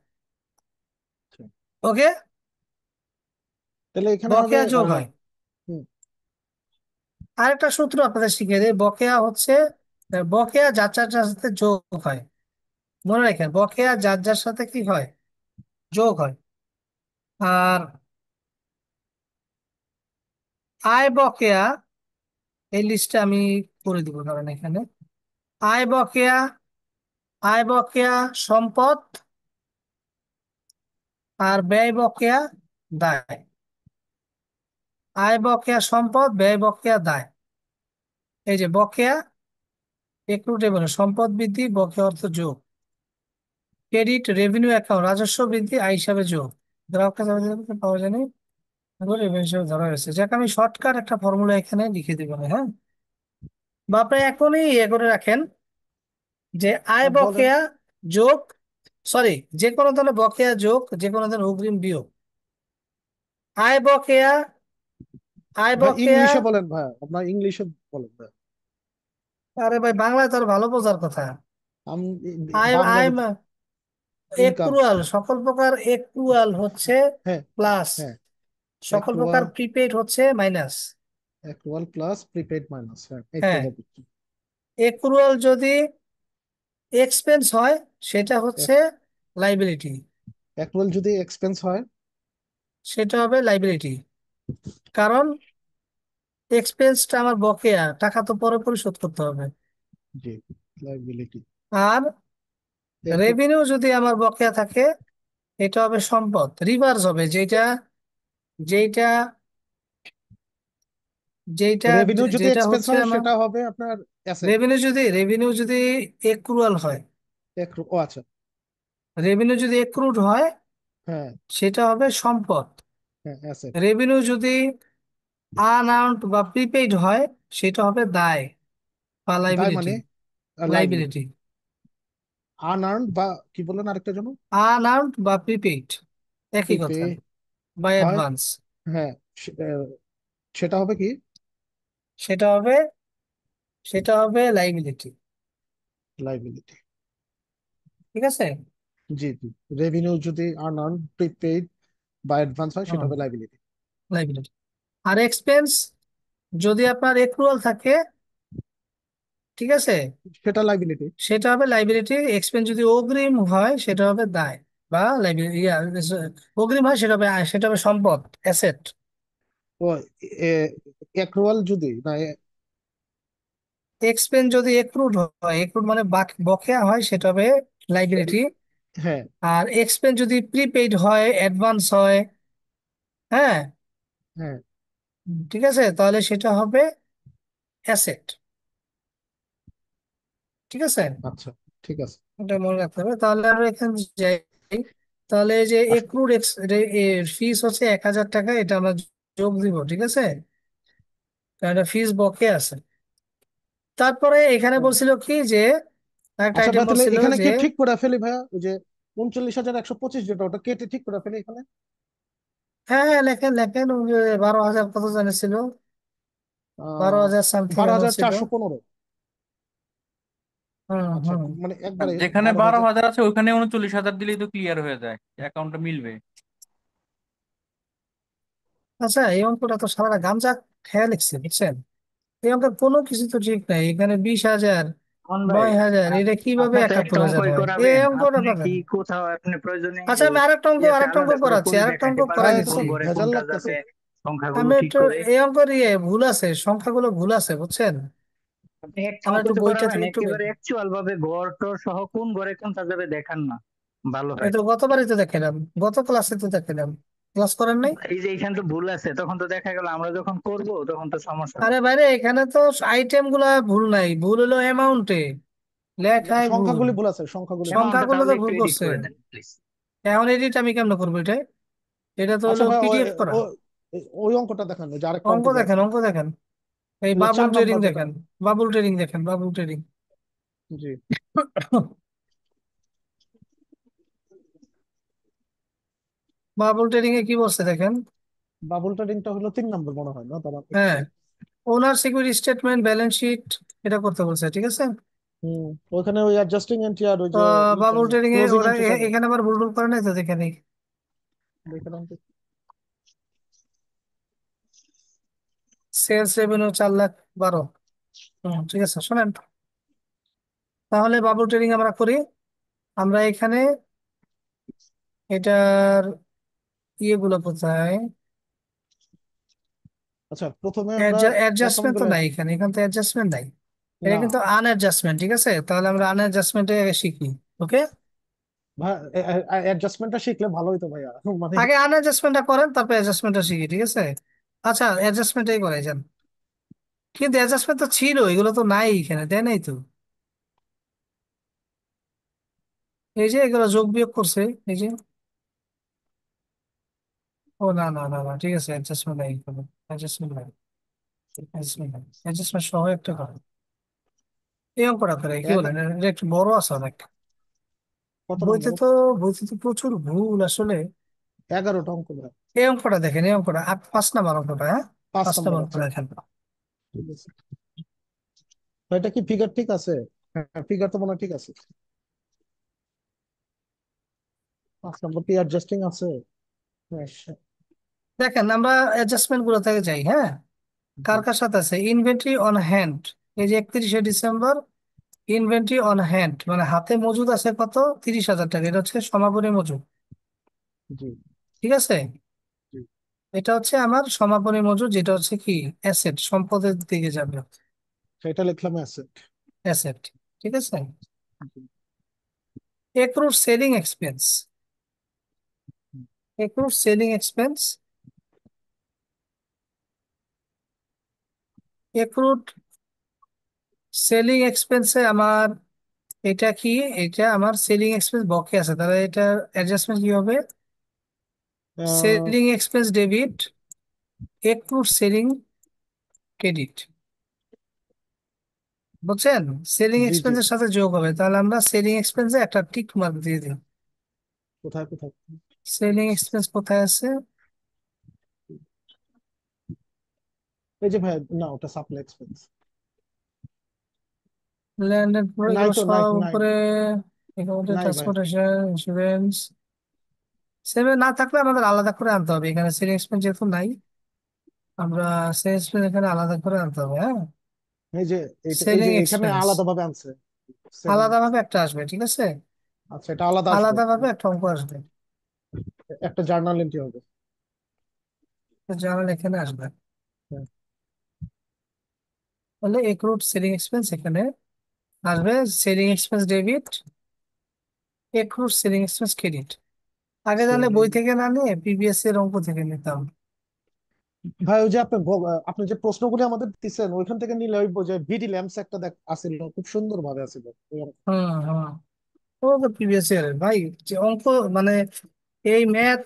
আচ্ছা। ওকে, তাহলে এখানে হবে বকেয়া যোগ হয়। হুম, আরেকটা সূত্র আপনাদের শিখিয়ে দেয়, বকেয়া হচ্ছে বকেয়া যার যার যার সাথে যোগ হয়। মনে রাখেন, বকেয়া যার যার সাথে কি হয়, যোগ হয়। আর আয় বকেয়া, এই লিস্টটা আমি করে দিব, কারণ এখানে আয় বকেয়া, আয় বকেয়া সম্পদ, আর ব্যয় বকেয়া দায়। আয় বকেয়া সম্পদ, ব্যয় বকেয়া দায়। এই যে বকেয়া একটু টেবলে সম্পদ বৃদ্ধি, বকেয়া অর্থ যোগ। ক্রেডিট রেভিনিউ অ্যাকাউন্ট রাজস্ব বৃদ্ধি, আয় হিসাবে যোগ। গ্রাহককে পাওয়া যায়নি, রেভিনিউ হিসাবে ধরা হয়েছে। যাকে আমি শর্টকাট একটা ফর্মুলা এখানে লিখে দিব না, হ্যাঁ, বা আপনি এখনই ইয়ে করে রাখেন যে আয় বলেন। বকেয়া যোগ, সরি, যে কোনো ধরনের বকেয়া যোগ যে কোনো ধরনের অগ্রিম বিয়োগ, আয় বকেয়া, আয় ভাই বকেয়া। ইংলিশে বলেন, ভাই আপনার ইংলিশে বলেন ভাই। আরে ভাই, বাংলায় তো আরো ভালো বোঝার কথা। আমি আয় বাংলা আয় ইনকাম। এক্রুয়াল, সকল প্রকার এক্রুয়াল হচ্ছে হ্যাঁ, প্লাস, হ্যাঁ। সকল প্রকার অ্যাক্রুয়াল, প্রিপেইড হচ্ছে minus. Accrual plus prepaid minus, হ্যাঁ, এই তো হ্যাঁ, হবে। এক্রুয়াল যদি এক্সপেন্স হয় সেটা হচ্ছে লাইবিলিটি, অ্যাক্রুয়াল যদি এক্সপেন্স হয়। সেটা হবে লাইবিলিটি। কারণ এক্সপেন্সটা আমার বকেয়া, টাকা তো পরে পরিশোধ করতে হবে। জি, লাইবিলিটি। আর এরপর রেভিনিউ যদি আমার বকেয়া থাকে, এটা হবে সম্পদ, রিভার্স হবে, যেটা যেটা যেটা রেভিনিউ যদি যেটা এক্সপেন্স হচ্ছে হয় আমার সেটা হবে আপনার অ্যাসেট। রেভিনিউ যদি এক্রুয়াল হয়, ও আচ্ছা। রেভিনিউ যদি এক্রুড হয়, হ্যাঁ, সেটা হবে সম্পদ। হ্যাঁ, অ্যাসেট। রেভিনিউ যদি আনআউন্ড বা প্রিপেইড হয়, সেটা হবে দায় বা দায় লাইবিলিটি। মানে লাইবিলিটি। লাইবিলিটি, আনআর্নড বা কি বললেন আরেকটা জন্য? আনআউন্ড বা প্রিপেইড একই প্রিপে কথা, বা হয়। অ্যাডভান্স, হ্যাঁ, সেটা হবে কি? সেটা হবে সেটা হবে লাইবিলিটি। লাইবিলিটি। ঠিক আছে। জি, জি। রেভিনিউ যদি আনআর্নড, প্রিপেইড বা অ্যাডভান্স হয় সেটা হুম, হবে লাইবিলিটি। লাইবিলিটি। আর এক্সপেন্স যদি আপনার এক্রুয়াল থাকে, ঠিক আছে, সেটা লাইবিলিটি। সেটা হবে লাইবিলিটি। এক্সপেন্স যদি অগ্রিম হয় সেটা হবে দায় বা লাইবিলিটি। অগ্রিম হয় সেটা হবে সেটা হবে সম্পদ, অ্যাসেট। ও, অ্যাক্রুয়াল যদি না এক্সপেন্স যদি এক্রুড হয়, এক্রুড মানে বকেয়া হয়, সেটা হবে লাইবিলিটি। হ্যাঁ আর এক্সপেন্স যদি প্রিপেইড হয়, অ্যাডভান্স হয়, হ্যাঁ, হ্যাঁ। ঠিক আছে, তাহলে সেটা হবে অ্যাসেট। ঠিক আছে, আচ্ছা ঠিক আছে। এটা মনে রাখতে হবে। তাহলে আমরা এখানে যাই। তাহলে এই যে আস- এক্রুড ফিস হচ্ছে 1,000 টাকা, এটা আমরা যোগ দিব, ঠিক আছে, কারণ এটা ফিস বকে আছে। তারপরে এখানে বলছিল কি যে একটা আচ্ছা আইটেম ভাই, তাহলে বলছিল এখানে যে, কি ঠিক করে ফেলি ভাইয়া, ওই যে 39,125 যেটা, ওটা কেটে ঠিক করে ফেলি এখানে। হ্যাঁ হ্যাঁ, লেখেন লেখেন, ওই যে 12,000 কত জানিয়েছিল, বারো আহ হাজার সামথিং বারো এমন হাজার ছিল। চারশো পনেরো হুম আচ্ছা, হুম। মানে আর একবারে যেখানে বারো বারো হাজার হাজার আছে ওখানে 39,000 দিলেই তো ক্লিয়ার হয়ে যায়, অ্যাকাউন্টটা মিলবে। আচ্ছা, এই অঙ্কটা তো সারা গাঞ্জা খেয়াল লিখছে, বুঝছেন? এই অঙ্কের কোনো কিছু তো ঠিক নাই, এখানে 20,000, কোন ভাই, 9,000, এটা কিভাবে আপনি তো একটা 71,000 অঙ্কই হয় এই করাবেন? অঙ্কটা আপনি করেন। কি কোথাও আপনি প্রয়োজনে আচ্ছা, আমি ইয়েতে আরেকটা অঙ্ক আলাদা করে করাচ্ছি, করে আরেকটা অঙ্ক দেখাইতে করাই ভাই, পারবেন এটা দিচ্ছি। কোন তো ঘরে ভেজাল কোনটা লাগতেছে। যাবে, সংখ্যাগুলো আমি ঠিক একটু, করে? এই অঙ্কের ভুল আছে, সংখ্যাগুলো ভুল আছে, বুঝছেন? আপনি একটা আমরা একটু অঙ্কই তো বইটা করাবেন থেকে একটু একেবারে অ্যাকচুয়াল ভাবে, ঘর টর সহ কোন ঘরে কোনটা যাবে দেখান না, ভালো এই হয়। তো গতবারই তো দেখালাম, গত ক্লাসে তো দেখালাম, ক্লাস করেন নাই? এই যে এখানে তো ভুল আছে, তখন তো দেখা গেল আমরা যখন করব তখন তো সমস্যা হবে। আরে বাইরে, এখানে তো আইটেম গুলা ভুল নাই, ভুল হলো অ্যামাউন্টে, লেখায় ভুল, সংখ্যাগুলি ভুল আছে, সংখ্যাগুলি ভুল আছে। অ্যামাউন্টটা সংখ্যাগুলো তাহলে তো একটু ভুল এডিট করছে। করে দেন প্লিজ। এখন এডিট আমি কেমন করবো এটা? এটা তো আচ্ছা হলো ভাই, পিডিএফ করা। ওই অঙ্কটা দেখান, ওই যে আরেকটা অঙ্ক অঙ্ক যে দেখেন, আছে, অঙ্ক দেখেন, এই ওই যে বাবুল 4 নাম্বার ট্রেডিং যেটা। দেখেন, বাবুল ট্রেডিং দেখেন, বাবুল ট্রেডিং। জি। বাবুল ট্রেডিং এ কি বলছে দেখেন। বাবুল ট্রেডিংটা হলো 3 নাম্বার মনে হয়, না দাঁড়ান একটু। হ্যাঁ, ওনার সিকিউরিটি স্টেটমেন্ট, ব্যালেন্স শিট, এটা করতে বলছে, ঠিক আছে। হম, ওখানে ওই অ্যাডজাস্টিং এন্ট্রি আর ওই তো যে বাবুল ট্রেডিং এ ক্লোজিং ওরা এন্ট্রিটা নেই। এখানে আবার ভুল ভুল করে নাই তো, দেখে নেই। দেখলাম তো। Sales revenue 4,12,000। ঠিক আছে, শোনেন, তাহলে বাবুল ট্রেডিং আমরা করি। আমরা এখানে এটার ইয়েগুলো কোথায়, আচ্ছা, প্রথমে আমরা অ্যাকাউন্ট অ্যাডজাস্টমেন্ট তো গুলো। নাই এখানে, এখানে তো অ্যাডজাস্টমেন্ট নাই, এটা না কিন্তু আনঅ্যাডজাস্টমেন্ট, ঠিক আছে, তাহলে আমরা আনঅ্যাডজাস্টমেন্টে শিখি। ওকে, ভাই, অ্যাডজাস্টমেন্টটা শিখলে ভালো হতো ভাইয়া, মানে। আগে আনঅ্যাডজাস্টমেন্টটা করেন, তারপর অ্যাডজাস্টমেন্টটা শিখি, ঠিক আছে। আচ্ছা, অ্যাডজাস্টমেন্টটাই করাই যান, কিন্তু অ্যাডজাস্টমেন্ট তো ছিল, এগুলো তো নাই এখানে, দেয় নাই তো। এই যে এগুলো যোগ বিয়োগ করছে, এই যে, ও না না না না, ঠিক আছে, অ্যাডজাস্টমেন্ট নাই, অ্যাডজাস্টমেন্ট নাই, অ্যাডজাস্টমেন্ট নাই, অ্যাডজাস্টমেন্ট সহ একটা করে এই অঙ্কটা করে, কি এগা- বলেন, এটা একটু বড় আছে অনেক। কত বইতে নম্বর? তো বইতে তো প্রচুর ভুল আসলে। 11টা অঙ্ক ভাই। এই অঙ্কটা দেখেন, এই অঙ্কটা 5 নাম্বার অঙ্কটা, হ্যাঁ, পাঁচ 5 নাম্বার নম্বর অঙ্কটা আচ্ছা, দেখেন। ঠিক আছে। ভাই, এটা কি ফিগার ঠিক আছে? হ্যাঁ, ফিগার তো মনে হয় ঠিক আছে। 5 নম্বর কি অ্যাডজাস্টিং আছে? হ্যাঁ, দেখেন, আমরা অ্যাডজাস্টমেন্ট গুলো থেকে যাই, হ্যাঁ, জি কার কার সাথে আছে, ইনভেন্টরি অন হ্যান্ড, এই যে 31শে ডিসেম্বর, ইনভেন্টরি অন হ্যান্ড মানে হাতে মজুদ আছে কত, 30,000 টাকা, এটা হচ্ছে সমাপনী মজুদ, জি ঠিক আছে। জি। এটা হচ্ছে আমার সমাপনী মজুদ, যেটা হচ্ছে কি অ্যাসেট, সম্পদের দিকে যাবে, সেটা লিখলাম অ্যাসেট। অ্যাসেট, ঠিক আছে। Accrued selling expense, accrued selling expense, accrued selling এক্সপেন্সে আমার, এটা কি, এটা আমার সেলিং এক্সপেন্স বকে আছে, তাহলে এটা অ্যাডজাস্টমেন্ট কি হবে, selling expense debit, accrued selling credit, বুঝছেন? সেলিং জি জি। এক্সপেন্সের সাথে যোগ হবে, তাহলে আমরা সেলিং এক্সপেন্সে একটা টিক মার্ক দিয়ে দিই। কোথায় কোথায়? সেলিং এক্সপেন্স কোথায় আছে? এই যে ভাই, না ওটা সাপ্লাই এক্সপেন্স। ল্যান্ড এন্ড নাই এগুলো তো, নাই সব নাই। উপরে, এগুলো নাই ভাই। ট্রান্সপোর্টেশন, ইন্স্যুরেন্স, সেভে না থাকলে আমাদের আলাদা করে আনতে হবে, এখানে সেলিং এক্সপেন্স যেহেতু নাই, আমরা সেলিং এক্সপেন্স এখানে আলাদা করে আনতে হবে, হ্যাঁ। এই যে এই যে সেলিং এখানে এক্সপেন্স আলাদাভাবে আনছে। সেলিং। আলাদাভাবে একটা আসবে, ঠিক আছে, আচ্ছা, এটা আলাদা আসবে। আলাদাভাবে একটা অঙ্ক আসবে, একটা জার্নাল এন্ট্রি হবে। জার্নাল এখানে আসবে, হ্যাঁ। তাহলে এক্রুড সেলিং এক্সপেন্স এখানে আসবে, selling expense debit, accrued selling expense credit. আগে জানলে বই Selling- থেকে না নিয়ে পিবিএস এর অঙ্ক থেকে নিতাম। ভাই ওই যে আপনি যে প্রশ্নগুলি আমাদের দিচ্ছেন ওইখান থেকে নিলে ওই যে ভিডি ল্যাম্পস একটা আসছিল, খুব সুন্দর ভাবে আসছিল ওই অঙ্ক। হুম হুম। ও তো প্রিভিয়াস ইয়ারের ভাই, যে অঙ্ক মানে এই ম্যাথ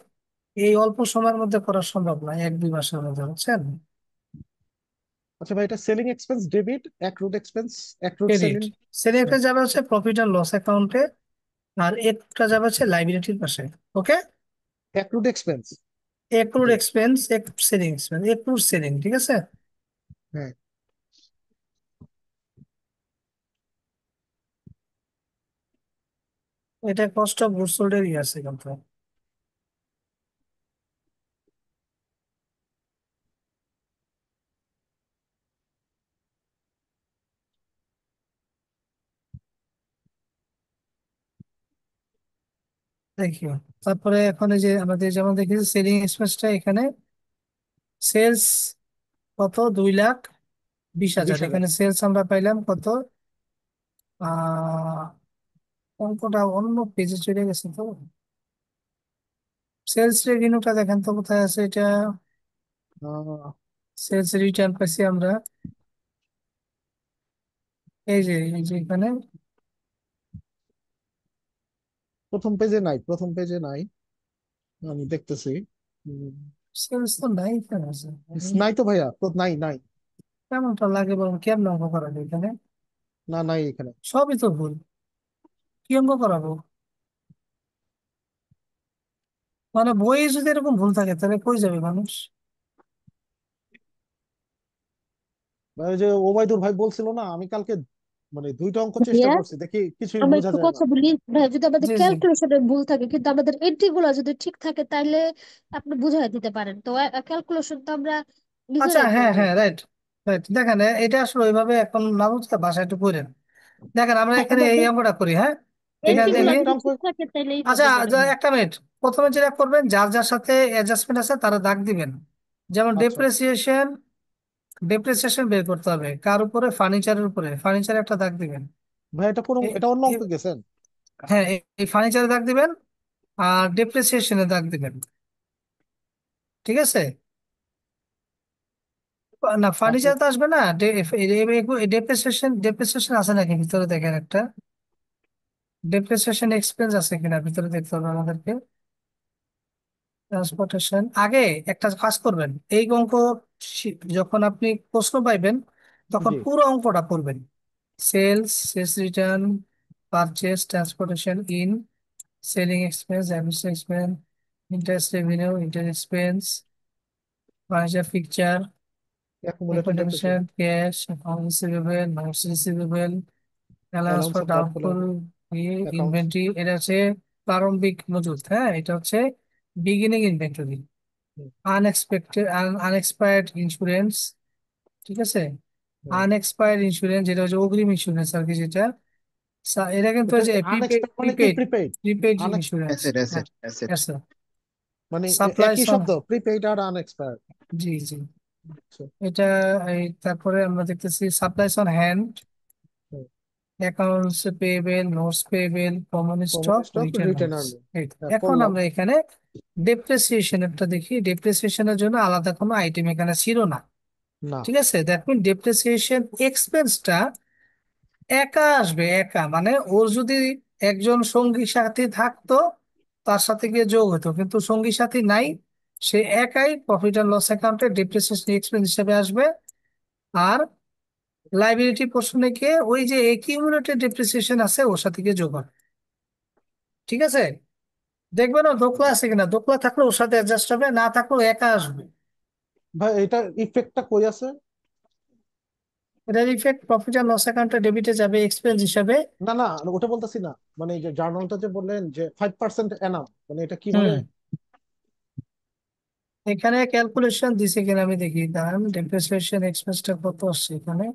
এই অল্প সময়ের মধ্যে করা সম্ভব না, 1-2 মাসের মধ্যে, বুঝছেন। আচ্ছা ভাই, এটা selling expense debit, accrued expense, accrued credit. Selling. Selling expense যাবে হচ্ছে প্রফিট অ্যান্ড লস অ্যাকাউন্টে, আর একটা যাবে হচ্ছে লাইবিলিটির পাশে। ওকে। Accrued expense. এক্রুড জি। Expense, selling expense, accrued selling, ঠিক আছে। হ্যাঁ। এটা কস্ট অফ গুডস সোল্ডেরই আছে কিন্তু। দেখি, তারপরে এখন এই যে আমাদের যেমন দেখেছি সেলিং এক্সপেন্সটা এখানে, সেলস কত, 2,20,000, 20,000। এখানে সেলস আমরা পাইলাম কত, আহ অঙ্কটা অন্য পেজে চলে গেছে তো। সেলস রেভিনিউটা দেখেন তো কোথায় আছে এটা। আহ, সেলস রিটার্ন পাইছি আমরা, এই যে এখানে। প্রথম পেজে নাই, প্রথম পেজে নাই, আমি দেখতেছি। সেলস তো নাই, এখানে আছে। নাই তো ভাইয়া, তো নাই নাই। কেমনটা লাগে বলুন, কেমন অঙ্ক করাবে এখানে, না, নাই এখানে। সবই তো ভুল, কি অঙ্ক করাবো। মানে বইয়ে যদি এরকম ভুল থাকে তাহলে কই যাবে মানুষ। ভাই, ওই যে ওবায়দুর ভাই বলছিল না, আমি কালকে মানে দুইটা অঙ্ক চেষ্টা ভাইয়া, করছি, দেখি কিছুই আমরা বোঝা একটু যায় না। কথা বলি ভাইয়া। যদি আমাদের জি জি। ক্যালকুলেশনে ভুল থাকে কিন্তু আমাদের এন্ট্রি গুলো যদি ঠিক থাকে তাইলে আপনি বুঝাই দিতে পারেন। তো ক্যালকুলেশন তো আমরা আচ্ছা, নিজেরাই হ্যাঁ করবো। হ্যাঁ, রাইট রাইট, দেখেন এটা আসলে ওইভাবে এখন না বুঝতে বাসায় একটু করেন। দেখেন আমরা হ্যাঁ, এখানে এই আমাদের অঙ্কটা করি, হ্যাঁ। এখানে এন্ট্রি গুলো দেখি। একটা যদি অঙ্ক। ঠিক থাকে তাইলেই আচ্ছা, হবে মনে হয়। একটা মিনিট। প্রথমে যেটা করবেন, যার যার সাথে অ্যাডজাস্টমেন্ট আছে তারা দাগ দিবেন। যেমন আচ্ছা ডেপ্রিসিয়েশন, ডেপ্রিসিয়েশন বের করতে হবে কার উপরে, ফার্নিচারের উপরে, ফার্নিচারে একটা দাগ দিবেন। ভাই, এটা কোন, এ- এটা অন্য অঙ্ক এ- গেছেন? হ্যাঁ, এই ফার্নিচারে দাগ দিবেন, আর ডেপ্রিসিয়েশনে দাগ দিবেন, ঠিক আছে। না, তারপর ফার্নিচার তো আসবে না। ডেপ্রিসিয়েশন, ডেপ্রিসিয়েশন আছে নাকি ভিতরে দেখেন একটা, ডেপ্রিসিয়েশন এক্সপেন্স আছে কিনা ভিতরে দেখতে হবে আমাদেরকে। ট্রান্সপোর্টেশন আগে একটা কাজ করবেন, এই অঙ্ক যখন আপনি প্রশ্ন পাইবেন তখন জি। পুরো অঙ্কটা পড়বেন। Sales, sales return, purchase, transportation, in, selling expense, administration expense, interest revenue, interest expense, furniture fixture, accumulator দেখতেছি। Liquidation, cash, account receivable, notes receivable, allowance allowance for of doubtful doubtful, accounts. Inventory, এটা হচ্ছে প্রারম্ভিক মজুত, হ্যাঁ, এটা হচ্ছে beginning inventory. Unexpected, unexpired insurance, ঠিক আছে। আনএক্সপায়ার্ড ইন্স্যুরেন্স যেটা হচ্ছে অগ্রিম ইন্স্যুরেন্স আর কি, যেটা এটা কিন্তু এটা হচ্ছে প্রিপেড, আনএক্সপেক্ট মানে কি? Prepaid, prepaid. প্রিপেড আনএক্স ইন্স্যুরেন্স। অ্যাসেট হ্যাঁ, অ্যাসেট অ্যাসেট। আছে। মানে সাপ্লাই একই সন, শব্দ, প্রিপেইড আর আনএক্সপায়ার্ড। জি জি। এটা এই তারপরে আমরা দেখতেছি supplies on hand, accounts payable, notes payable, common common stock, stock, written written earnings. Earning. এখন করলাম। আমরা এখানে ডেপ্রিসিয়েশনেরটা দেখি। ডেপ্রিসিয়েশনের জন্য আলাদা কোনো আইটেম এখানে ছিল না, না। ঠিক আছে। দ্যাট মিন ডেপ্রিসিয়েশন এক্সপেন্সটা একা আসবে, একা মানে ওর যদি একজন সঙ্গী সাথী থাকতো তার সাথে গিয়ে যোগ হতো, কিন্তু সঙ্গী সাথী নাই, সে একাই প্রফিট অ্যান্ড লস অ্যাকাউন্টে ডেপ্রিসিয়েশন এক্সপেন্স হিসেবে আসবে। আর লাইবিলিটি পোর্শনে গিয়ে ওই যে একিউমুলেটেড ডেপ্রিসিয়েশন আছে ওর সাথে গিয়ে যোগ হবে, ঠিক আছে। দেখবেন ও দোকলা আছে কিনা, দোকলা থাকলে ওর সাথে অ্যাডজাস্ট হবে, না থাকলেও একা আসবে। ভাই, এটা ইফেক্টটা কই আছে? এটার ইফেক্ট প্রফিট অ্যান্ড লস অ্যাকাউন্টে ডেবিটে যাবে এক্সপেন্স হিসাবে। না না, ওটা বলতেছি না। মানে এই যে জার্নালটা যে বললেন যে 5% এনাম, মানে এটা কিভাবে? হুম, এখানে ক্যালকুলেশন দিছে কিনা আমি দেখি, দাঁড়ান। ডেপ্রিসিয়েশন এক্সপেন্সটা কত আসছে এখানে,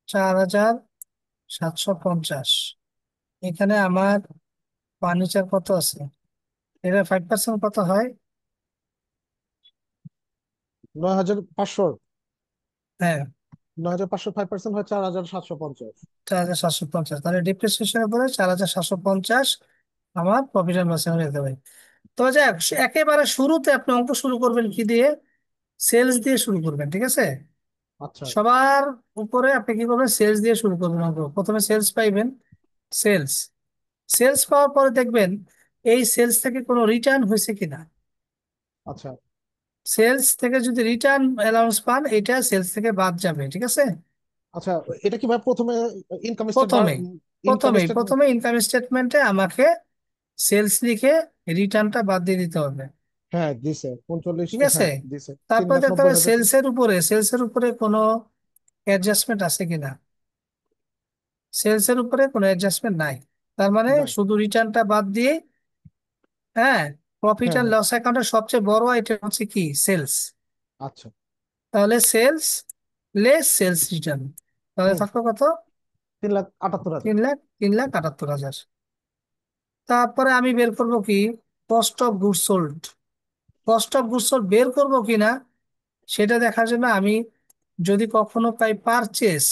4,750। এখানে আমার ফার্নিচার কত আছে, এটা 5% কত হয়। 9,500। হ্যাঁ, 9500 5% হয় 4750। 4750, তাহলে ডিপ্রিসিয়েশনের পরে 4750 আমার প্রফিট অ্যান্ড লস হয়ে যেতে হবে। তো যাক, একেবারে শুরুতে আপনি অঙ্ক শুরু করবেন কি দিয়ে? সেলস দিয়ে শুরু করবেন, ঠিক আছে? আচ্ছা সবার উপরে আপনি কি করবেন? সেলস দিয়ে শুরু করবেন অঙ্ক। প্রথমে সেলস পাইবেন, সেলস। সেলস পাওয়ার পরে দেখবেন এই সেলস থেকে কোনো রিটার্ন হয়েছে কিনা। আচ্ছা সেলস থেকে যদি রিটার্ন অ্যালাউন্স পান, এটা সেলস থেকে বাদ যাবে, ঠিক আছে? আচ্ছা, এটা কি ভাই প্রথমে ইনকাম প্রথমে ইনকাম প্রথমেই স্টেটমেন্ট? প্রথমে ইনকাম স্টেটমেন্টে আমাকে সেলস লিখে রিটার্নটা বাদ দিয়ে দিতে হবে, হ্যাঁ দিছে 39, ঠিক আছে? হ্যাঁ দিছে তিন তারপর লাখ দেখতে নব্বই হবে হাজার সেলসের উপরে কোনো অ্যাডজাস্টমেন্ট আছে কিনা। সেলসের উপরে কোনো অ্যাডজাস্টমেন্ট নাই, তার মানে নাই। শুধু রিটার্নটা বাদ দিয়ে, হ্যাঁ, প্রফিট হ্যাঁ অ্যান্ড হ্যাঁ। লস অ্যাকাউন্টের সবচেয়ে বড় আইটেম হচ্ছে কি? সেলস। আচ্ছা। তাহলে সেলস লেস সেলস রিটার্ন, তাহলে হুম। থাকলো কত? 3,78,000। 3,78,000। তারপরে আমি বের করব কি? Cost of goods sold. Cost of goods sold বের করব কিনা সেটা দেখার জন্য আমি যদি কখনো পাই পারচেস,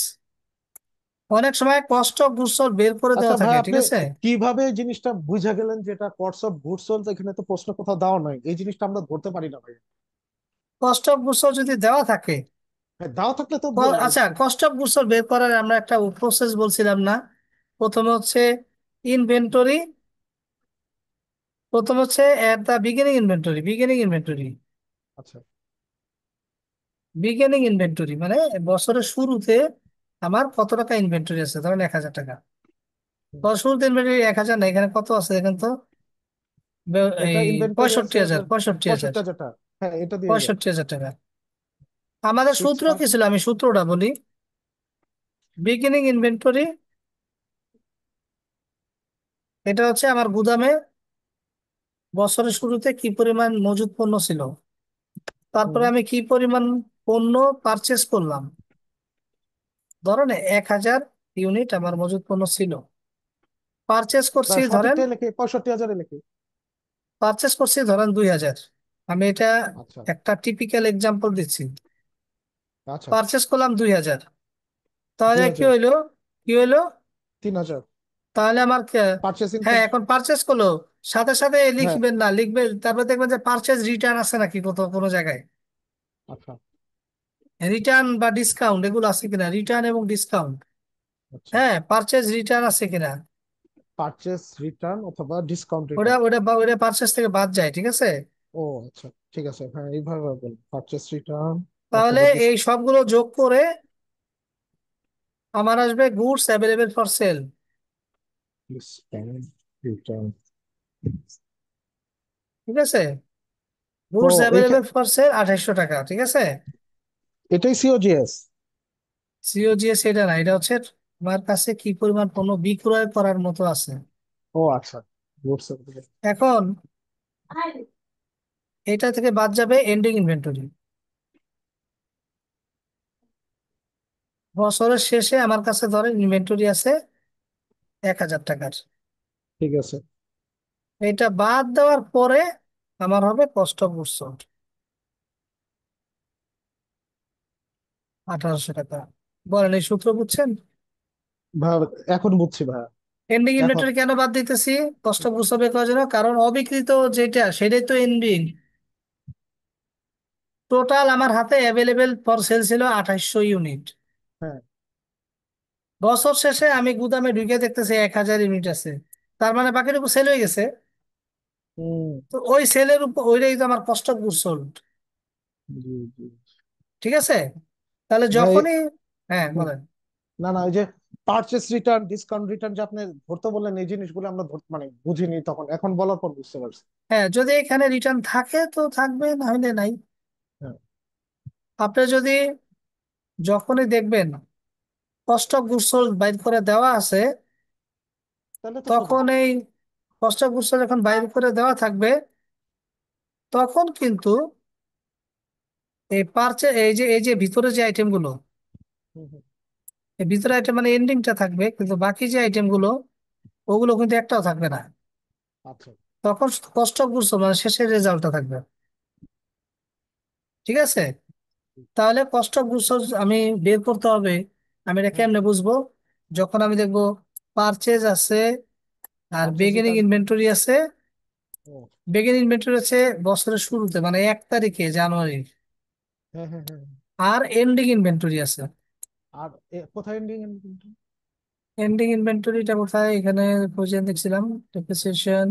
অনেক সময় কস্ট অফ গুডস সোল্ড বের করে আচ্ছা দেওয়া ভাই, থাকে, ঠিক আপনি আছে? কিভাবে এই জিনিসটা বুঝা গেলেন যে এটা কস্ট অফ গুডস সোল্ড? এখানে তো প্রশ্ন কোথাও দেওয়া নাই, এই জিনিসটা আমরা ধরতে পারি না ভাই। কস্ট অফ গুডস সোল্ড যদি দেওয়া থাকে, হ্যাঁ, দেওয়া থাকলে তো আচ্ছা, কস্ট অফ গুডস সোল্ড বের করার আমরা একটা প্রসেস বলছিলাম না? প্রথমে হচ্ছে ইনভেন্টরি, প্রথম হচ্ছে এট দা বিগিনিং ইনভেন্টরি। আচ্ছা। বিগিনিং ইনভেন্টরি মানে বছরের শুরুতে আমার কত টাকা ইনভেন্টরি আছে, ধরেন 1,000 টাকা। হুম। তো শুরুতে ইনভেন্টরি 1,000 না, এখানে কত আছে দেখেন তো? এটা এই ইনভেন্টরি পঁয়ষট্টি আছে হাজার আপনার পঁয়ষট্টি হাজার 65,000 টাকা। হ্যাঁ, এটা দিয়ে যায়। 65,000 টাকা। আমাদের সিক্স সূত্র মান্থ কি ছিল? আমি সূত্রটা বলি। বিগিনিং ইনভেন্টরি, এটা হচ্ছে আমার গুদামে বছরের শুরুতে কি পরিমাণ মজুদ পণ্য ছিল, তারপরে আমি কি পরিমাণ পণ্য পারচেস করলাম। ধরেন 1,000 ইউনিট আমার মজুদ পণ্য ছিল, পারচেস করছি ধরেন, সঠিকটাই লেখে 65,000 লেখে। ধরেন 2,000। আমি এটা আচ্ছা একটা টিপিক্যাল এক্সাম্পল দিচ্ছি। আচ্ছা। পারচেস করলাম 2,000, তাহলে দুই কি হাজার হইলো? কি হইলো? 3,000 তাহলে আমার পারচেস হ্যাঁ, ইনকাম। এখন পারচেস করলো, সাথে সাথে হ্যাঁ। লিখবেন না, লিখবেন তারপর দেখবেন যে পারচেস রিটার্ন আছে নাকি কোনো জায়গায়, আচ্ছা রিটার্ন বা ডিসকাউন্ট এগুলো আছে কিনা, রিটার্ন এবং ডিসকাউন্ট। আচ্ছা। হ্যাঁ, পারচেস রিটার্ন আছে কিনা। পারচেস রিটার্ন অথবা ডিসকাউন্ট ওটা রিটার্ন। ওটা ওটা পারচেস থেকে বাদ যায়, ঠিক আছে? ও আচ্ছা, ঠিক আছে, হ্যাঁ এইভাবে বলুন, পারচেস রিটার্ন তাহলে অথবা এই সবগুলো যোগ করে আমার আসবে goods available for sale, discount return. ঠিক আছে? তো গুডস অ্যাভেলেবেল ফর সেল 2,800 টাকা, ঠিক আছে? এটাই সিওজিএস। সিওজিএস এটা না, এটা হচ্ছে আমার কাছে কি পরিমাণ পণ্য বিক্রয় করার মতো আছে। ও আচ্ছা, গুডস। এখন এটা থেকে বাদ যাবে এন্ডিং ইনভেন্টরি। বছরের শেষে আমার কাছে ধরেন ইনভেন্টরি আছে 1,000 টাকার। ঠিক আছে। এটা বাদ দেওয়ার পরে আমার হবে কস্ট অফ গুডস সোল্ড 1,800 টাকা। বলেন, এই সূত্র বুঝছেন? ভাই এখন বুঝছি ভাই। এন্ডিং এখন ইনভেন্টরি কেন বাদ দিতেছি কস্ট অফ গুডস সোল্ড বের করার জন্য? কারণ অবিকৃত যেটা সেটাই তো এন্ডিং। টোটাল আমার হাতে অ্যাভেলেবেল ফর সেল ছিল 2,800 ইউনিট। হ্যাঁ। বছর শেষে আমি গুদামে ঢুকে দেখতেছি 1,000 ইউনিট আছে, তার মানে বাকিটুকু সেল হয়ে গেছে। হুম। তো ওই সেলের উপর ওইটাই তো আমার কস্ট অফ গুডস সোল্ড, জি জি। ঠিক আছে? তাহলে ভাই। যখনই, হ্যাঁ হুম। বলেন। না না, ওই যে পারচেস রিটার্ন ডিসকাউন্ট রিটার্ন যে আপনি ধরতে বললেন, এই জিনিসগুলো আমরা মানে বুঝিনি তখন, এখন বলার পর বুঝতে পারছি। হ্যাঁ, যদি এখানে রিটার্ন থাকে তো থাকবে, না হলে নাই। হ্যাঁ। আপনি যদি যখনই দেখবেন কস্ট অফ গুডস সোল্ড বাইর করে দেওয়া আছে, তাহলে তো সোজা। তখন এই কস্ট অফ গুডস সোল্ড যখন বাইর করে দেওয়া থাকবে, তখন কিন্তু এই যে ভিতরে যে আইটেম গুলো, হুম হুম। এই ভিতরে আইটেম মানে এন্ডিংটা থাকবে, কিন্তু বাকি যে আইটেম গুলো ওগুলো কিন্তু একটাও থাকবে না। আচ্ছা তখন কস্ট অফ গুডস সোল্ড মানে শেষের রেজাল্টটা থাকবে, ঠিক আছে? তাহলে কস্ট অফ গুডস আমি বের করতে হবে। আমি এটা হুম। কেমনে বুঝবো? যখন আমি দেখবো পারচেজ আছে আর পারচেজ বিগিনিং এটা। ইনভেন্টরি আছে। ও, বিগিনিং ইনভেন্টরি আছে বছরের শুরুতে মানে 1 তারিখে জানুয়ারি। হ্যাঁ হ্যাঁ হ্যাঁ। আর এন্ডিং ইনভেন্টরি আছে। আর কোথায় এন্ডিং? এন্ডিং ইনভেন্টরিটা কোথায়? এখানে প্রয়োজন দেখছিলাম ডেপ্রিসিয়েশন।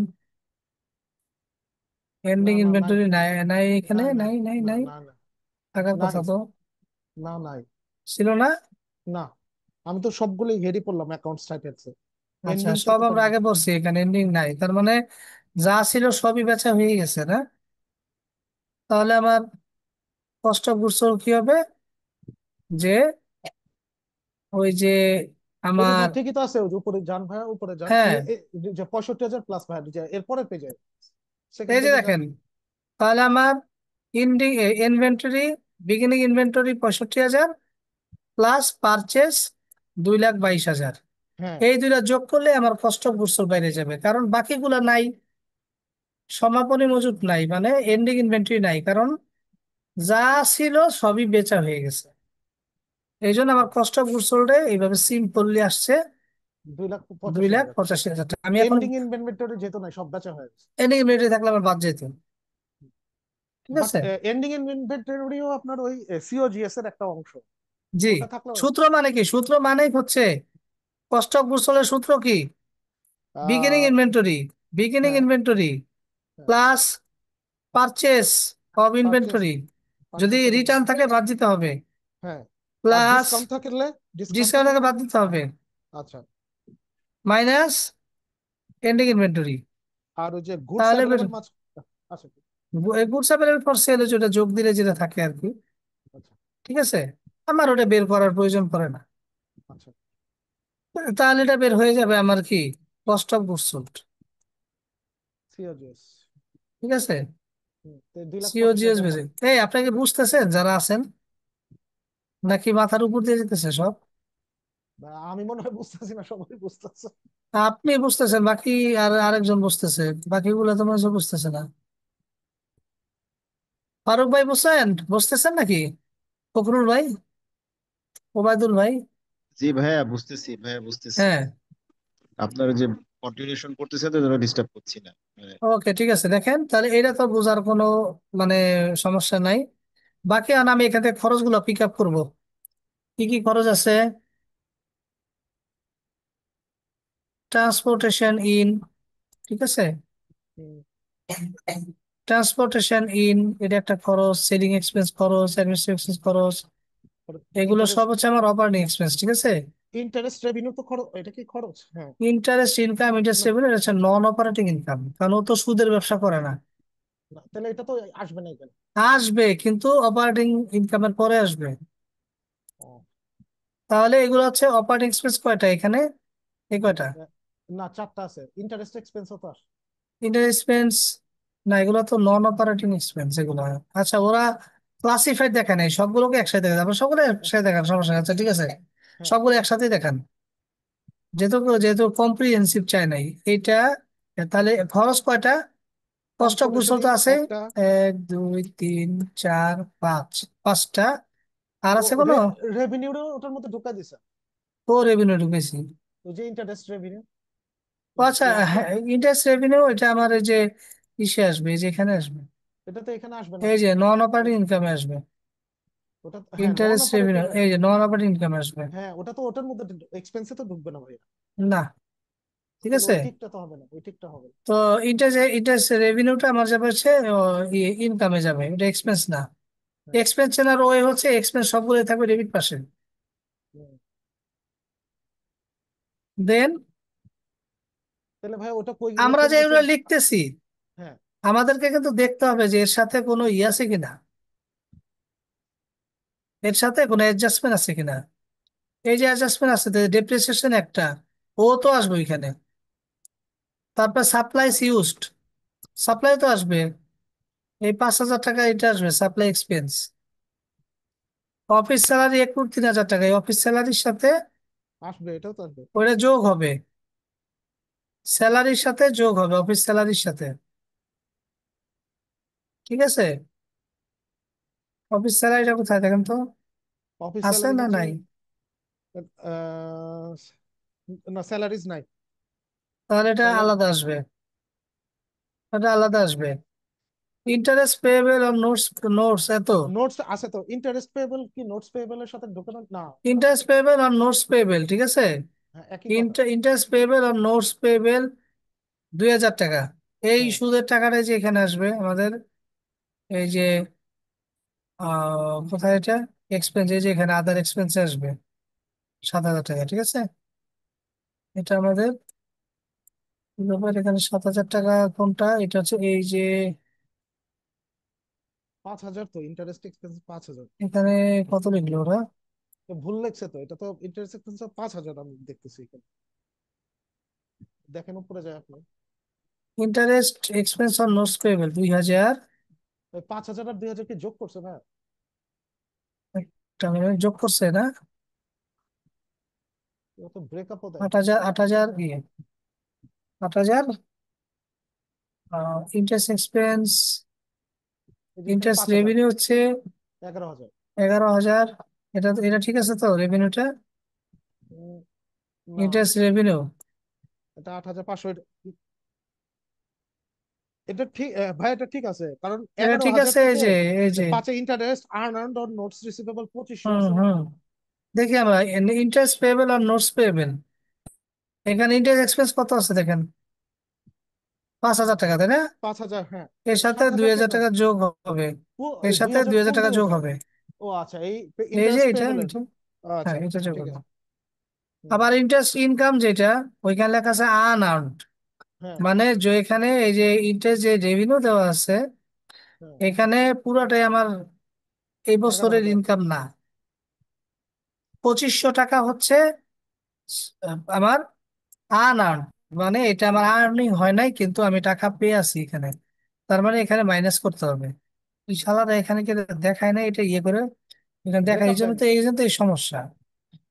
না এন্ডিং না নাই, ইনভেন্টরি নাই, নাই এখানে, নাই নাই, নাই নাই না নাই। না না, থাকার নাই, কথা তো। না নাই, ছিল না? না। আমি তো সবগুলোই হেডি পড়লাম অ্যাকাউন্টস টাইপের। আচ্ছা, এন্ডিংটা সব কোথায় আমরা বলুন আগে তো? পড়ছি, এখানে এন্ডিং নাই, তার মানে যা ছিল সবই বেচা হয়ে গেছে না? তাহলে আমার কস্ট অফ গুডস কি হবে? যে ওই যে ওই যে আমার, ভাই ঠিকই তো আছে, ওই যে উপরে যান ভাইয়া, উপরে যান, হ্যাঁ যে 65,000 প্লাস ভাইয়া, যে এরপরে পেজে, সেকেন্ড এই যে পেজে যান। দেখেন, তাহলে আমার ending inventory, beginning inventory 65,000 plus purchase 2,22,000। হ্যাঁ, এই দুইটা যোগ করলে আমার কস্ট অফ গুডস বাইরে যাবে, কারণ বাকিগুলা নাই। সমাপনী মজুত নাই মানে এন্ডিং ইনভেন্টরি নাই, কারণ যা ছিল সবই বেচা হয়ে গেছে। এই জন্য আমার কস্ট অফ গুডস সোল্ড এইভাবে সিম্পলি আসছে 2,85,000। 2,85,000 টাকা। আমি এখন এন্ডিং ইনভেন্টরি যেহেতু নাই, সব বেচা হয়ে গেছে। এন্ডিং ইনভেন্টরি থাকলে আমার বাদ যেত, ঠিক বাট আছে। এন্ডিং ইনভেন্টরিও আপনার ওই সিওজিএস এর একটা অংশ। জি। ওটা থাকলেও সূত্র মানে কি? সূত্র মানেই হচ্ছে কস্ট অফ গুডস সোল্ডের সূত্র কি? বিগিনিং আহ, ইনভেন্টরি, বিগিনিং হ্যাঁ ইনভেন্টরি হ্যাঁ, plus purchase of purchase, inventory. যদি পারচেস অফ রিটার্ন ইনভেন্টরি। থাকে বাদ দিতে হবে, হ্যাঁ। আর প্লাস ডিসকাউন্ট থাকলে, ডিসকাউন্ট ডিসকাউন্ট থাকলে থাকে বাদ দিতে হবে, আচ্ছা। Minus ending inventory. আর ওই যে গুডস তাহলে অ্যাভেলেবল মাছ। আচ্ছা গুডস অ্যাভেলেবল ফর সেল যেটা যোগ দিলে যেটা থাকে আর কি, আচ্ছা ঠিক আছে। আমার ওটা বের করার প্রয়োজন পড়ে না। আচ্ছা। তাহলে এটা বের হয়ে যাবে আমার কি? Cost of goods sold, COGS. ঠিক আছে। 2,85,000 সিওজিএস বেজে এই আপনাকে বুঝতেছেন যারা আছেন, নাকি মাথার উপর দিয়ে যেতেছে সব? আমি মনে হয় বুঝতেছি না, সবাই বুঝতেছে। আপনি বুঝতেছেন, বাকি আর আরেকজন বুঝতেছে, বাকিগুলো তো মনে হচ্ছে বুঝতেছে না। ফারুক ভাই বুঝছেন? বুঝতেছেন নাকি? ফখরুল ভাই, ওবায়দুল ভাই? জি ভাইয়া বুঝতেছি, ভাইয়া বুঝতেছি। হ্যাঁ। আপনার যে কন্টিনিউশন করতেছে তো ডিস্টার্ব করছি না মানে। ওকে, ঠিক আছে, দেখেন তাহলে এটা তো বোঝার কোনো মানে সমস্যা নাই। বাকি আর আমি এখান থেকে খরচগুলো পিক আপ করবো। কি কি খরচ আছে? ট্রান্সপোর্টেশন ইন, ঠিক আছে। হুম, ট্রান্সপোর্টেশন ইন, এটা একটা খরচ। সেলিং এক্সপেন্স খরচ, অ্যাডমিনিস্ট্রেটিভ এক্সপেন্স খরচ, এগুলো সব ইন্টারেস্ট, হচ্ছে আমার অপারেটিং এক্সপেন্স, ঠিক আছে। ইন্টারেস্ট রেভিনিউ তো খরচ, এটা কি খরচ? হ্যাঁ। ইন্টারেস্ট ইনকাম, ইন্টারেস্ট না রেভিনিউ, এটা হচ্ছে নন অপারেটিং ইনকাম, কারণ ও তো সুদের ব্যবসা করে না। না, তাহলে এটা তো আসবে না এখানে। আসবে, কিন্তু অপারেটিং ইনকামের পরে আসবে। ও, তাহলে এগুলো হচ্ছে অপারেটিং এক্সপেন্স কয়টা এখানে? এই কয়টা? না, চারটা আছে, ইন্টারেস্ট এক্সপেন্সও তো আসে। ইন্টারেস্ট এক্সপেন্স, না এগুলো তো নন অপারেটিং এক্সপেন্স এগুলো। আচ্ছা, ওরা ক্লাসিফাইড দেখে নাই, সবগুলোকে একসাথে দেখে তারপর সবগুলো একসাথে দেখান, সমস্যা নেই। আচ্ছা ঠিক আছে, হ্যাঁ। সবগুলো একসাথেই দেখান। যেহেতু যেহেতু কম্প্রিহেন্সিভ চাই নাই এইটা। তাহলে খরচ কয়টা? কষ্ট অফ গুডস ট্রান্সপোর্টেশন তো ইন আছে একটা। 1 2 3 4 5, পাঁচটা। আর ও, আছে কোনো? রেভিনিউরও ওটার মধ্যে ঢুকা দিছে। ও রেভিনিউ ঢুকেছি। ওই যে ইন্টারেস্ট রেভিনিউ, ও ওই যে আচ্ছা, একটা। হ্যাঁ, ইন্টারেস্ট রেভিনিউ এটা আমার এই যে ইসে আসবে, এই যে এখানে আসবে, এটা তো এখানে আসবে না এই তো। যে নন অপারেটিং ইনকামে আসবে। ওটা হ্যাঁ, নন ইন্টারেস্ট অপারেটিং। রেভিনিউ, এই যে নন অপারেটিং ইনকামে আসবে। হ্যাঁ, ওটা তো ওটার মধ্যে এক্সপেন্সে তো ঢুকবে না ভাইয়া। না, ঠিক তাহলে আছে। ওই টিকটা তো হবে না, ওই টিকটা হবে না। তো ইন্টারেস্ট ইন্টারেস্ট রেভিনিউটা আমার যাবে হচ্ছে ইনকামে যাবে, এটা এক্সপেন্স না। হ্যাঁ। এক্সপেন্স চেনার ওয়ে হচ্ছে এক্সপেন্স সবগুলো থাকবে ডেবিট পাশে। হুম। দেন তাহলে ভাই ওটা কই আমরা লিখে যে এগুলো নিছেন? লিখতেছি, হ্যাঁ। আমাদেরকে কিন্তু দেখতে হবে যে এর সাথে কোনো আছে কিনা, এর সাথে কোনো অ্যাডজাস্টমেন্ট আছে কিনা। এই যে অ্যাডজাস্টমেন্ট আছে, ডেপ্রিসিয়েশন একটা, ও তো আসবে ওইখানে। তারপর সাপ্লাইস ইউজড, সাপ্লাই তো আসবে। এই 5,000 টাকা এটা আসবে সাপ্লাই এক্সপেন্স। অফিস স্যালারি 1,3,000 টাকা, এই অফিস স্যালারির সাথে আসবে, এটাও তো আসবে। ওটা যোগ হবে, স্যালারির সাথে যোগ হবে, অফিস স্যালারির সাথে, ঠিক আছে। অফিস স্যালারিটা কোথায় দেখেন তো, অফিস আছে স্যালারি না হচ্ছে নাই? আহ, না, স্যালারিজ নাই। তাহলে এটা স্যালারি আলাদা আসবে, এটা আলাদা আসবে। Interest payable on notes, notes এত, নোটস আছে তো, ইন্টারেস্ট পেয়েবল কি নোটস পেয়েবল এর সাথে ঢোকানো না? Interest payable on notes payable, ঠিক আছে। হ্যাঁ, একই কথা। Interest payable on notes payable 2000 টাকা। এই হ্যাঁ, সুদের টাকাটা যে এখানে আসবে আমাদের, এই যে কোথায় এটা, এক্সপেন্স, এই যে এখানে আদার এক্সপেন্স আসবে 7000 টাকা, ঠিক আছে। এটা আমাদের কি ব্যাপার, এখানে 7000 টাকা কোনটা, এটা হচ্ছে এই যে 5,000 তো ইন্টারেস্ট এক্সপেন্স 5,000। এখানে কত লিখলো ওরা, তো ভুল লেখছে তো, এটা তো ইন্টারেস্ট এক্সপেন্স 5,000 আমি দেখতেছি এখানে। দেখেন উপরে যায় আপনি। Interest expense on notes payable 2000, ওই 5,000 আর 2,000 কি যোগ করছে না? একটা মানে যোগ করছে না, ও তো ব্রেকআপও দেয়। 8000, 8000 ইয়ে, 8000 ইন্টারেস্ট এক্সপেন্স, এই যে এখানে ইন্টারেস্ট 5,000, রেভিনিউ হচ্ছে 11,000। 11,000। এটা এটা ঠিক আছে তো রেভিনিউটা, না, ইন্টারেস্ট রেভিনিউ এটা 8,500। এটা ঠিক ভাই, এটা ঠিক আছে, কারণ এটা এগারো ঠিক হাজার আছে। এই থেকে যে, এই যে, পাঁচে interest earn on notes receivable 2,500 হুম আছে না? হুম, দেখি আমরা ইন্টারেস্ট পেয়েবল আর নোটস পেয়েবল, এখানে ইন্টারেস্ট এক্সপেন্স কত আছে দেখেন, 5000 টাকা, তাই না? 5,000, হ্যাঁ। এর সাথে 7,000 দুই কেন? হাজার টাকা যোগ হবে, এর দুই সাথে হাজার 2000 টাকা পূর্বে যোগ হবে। হবে। ও আচ্ছা, এই এই যে ইন্টারেস্ট এটা পেবলের। এটা, আচ্ছা হ্যাঁ এটা আচ্ছা, যোগ ঠিক হবে। আছে। হুম, আবার ইন্টারেস্ট ইনকাম যেটা, ওইখানে লেখা আছে আনআর্নড, হ্যাঁ মানে যে এখানে এই যে ইন্টারেস্ট যে রেভিনিউ দেওয়া আছে, হ্যাঁ, এখানে পুরোটাই আমার এই এগারো বছরের হাজার ইনকাম না। 2500 টাকা হচ্ছে আমার আনআর্ন, মানে এটা আমার আর্নিং হয় নাই কিন্তু আমি টাকা পেয়ে আছি এখানে, তার মানে এখানে মাইনাস করতে হবে। এই শালারা এখানে কি দেখায় না এটা ইয়ে করে, এখানে দেখায়, ব্রেকআপ দেন। এই জন্য তো এই সমস্যা।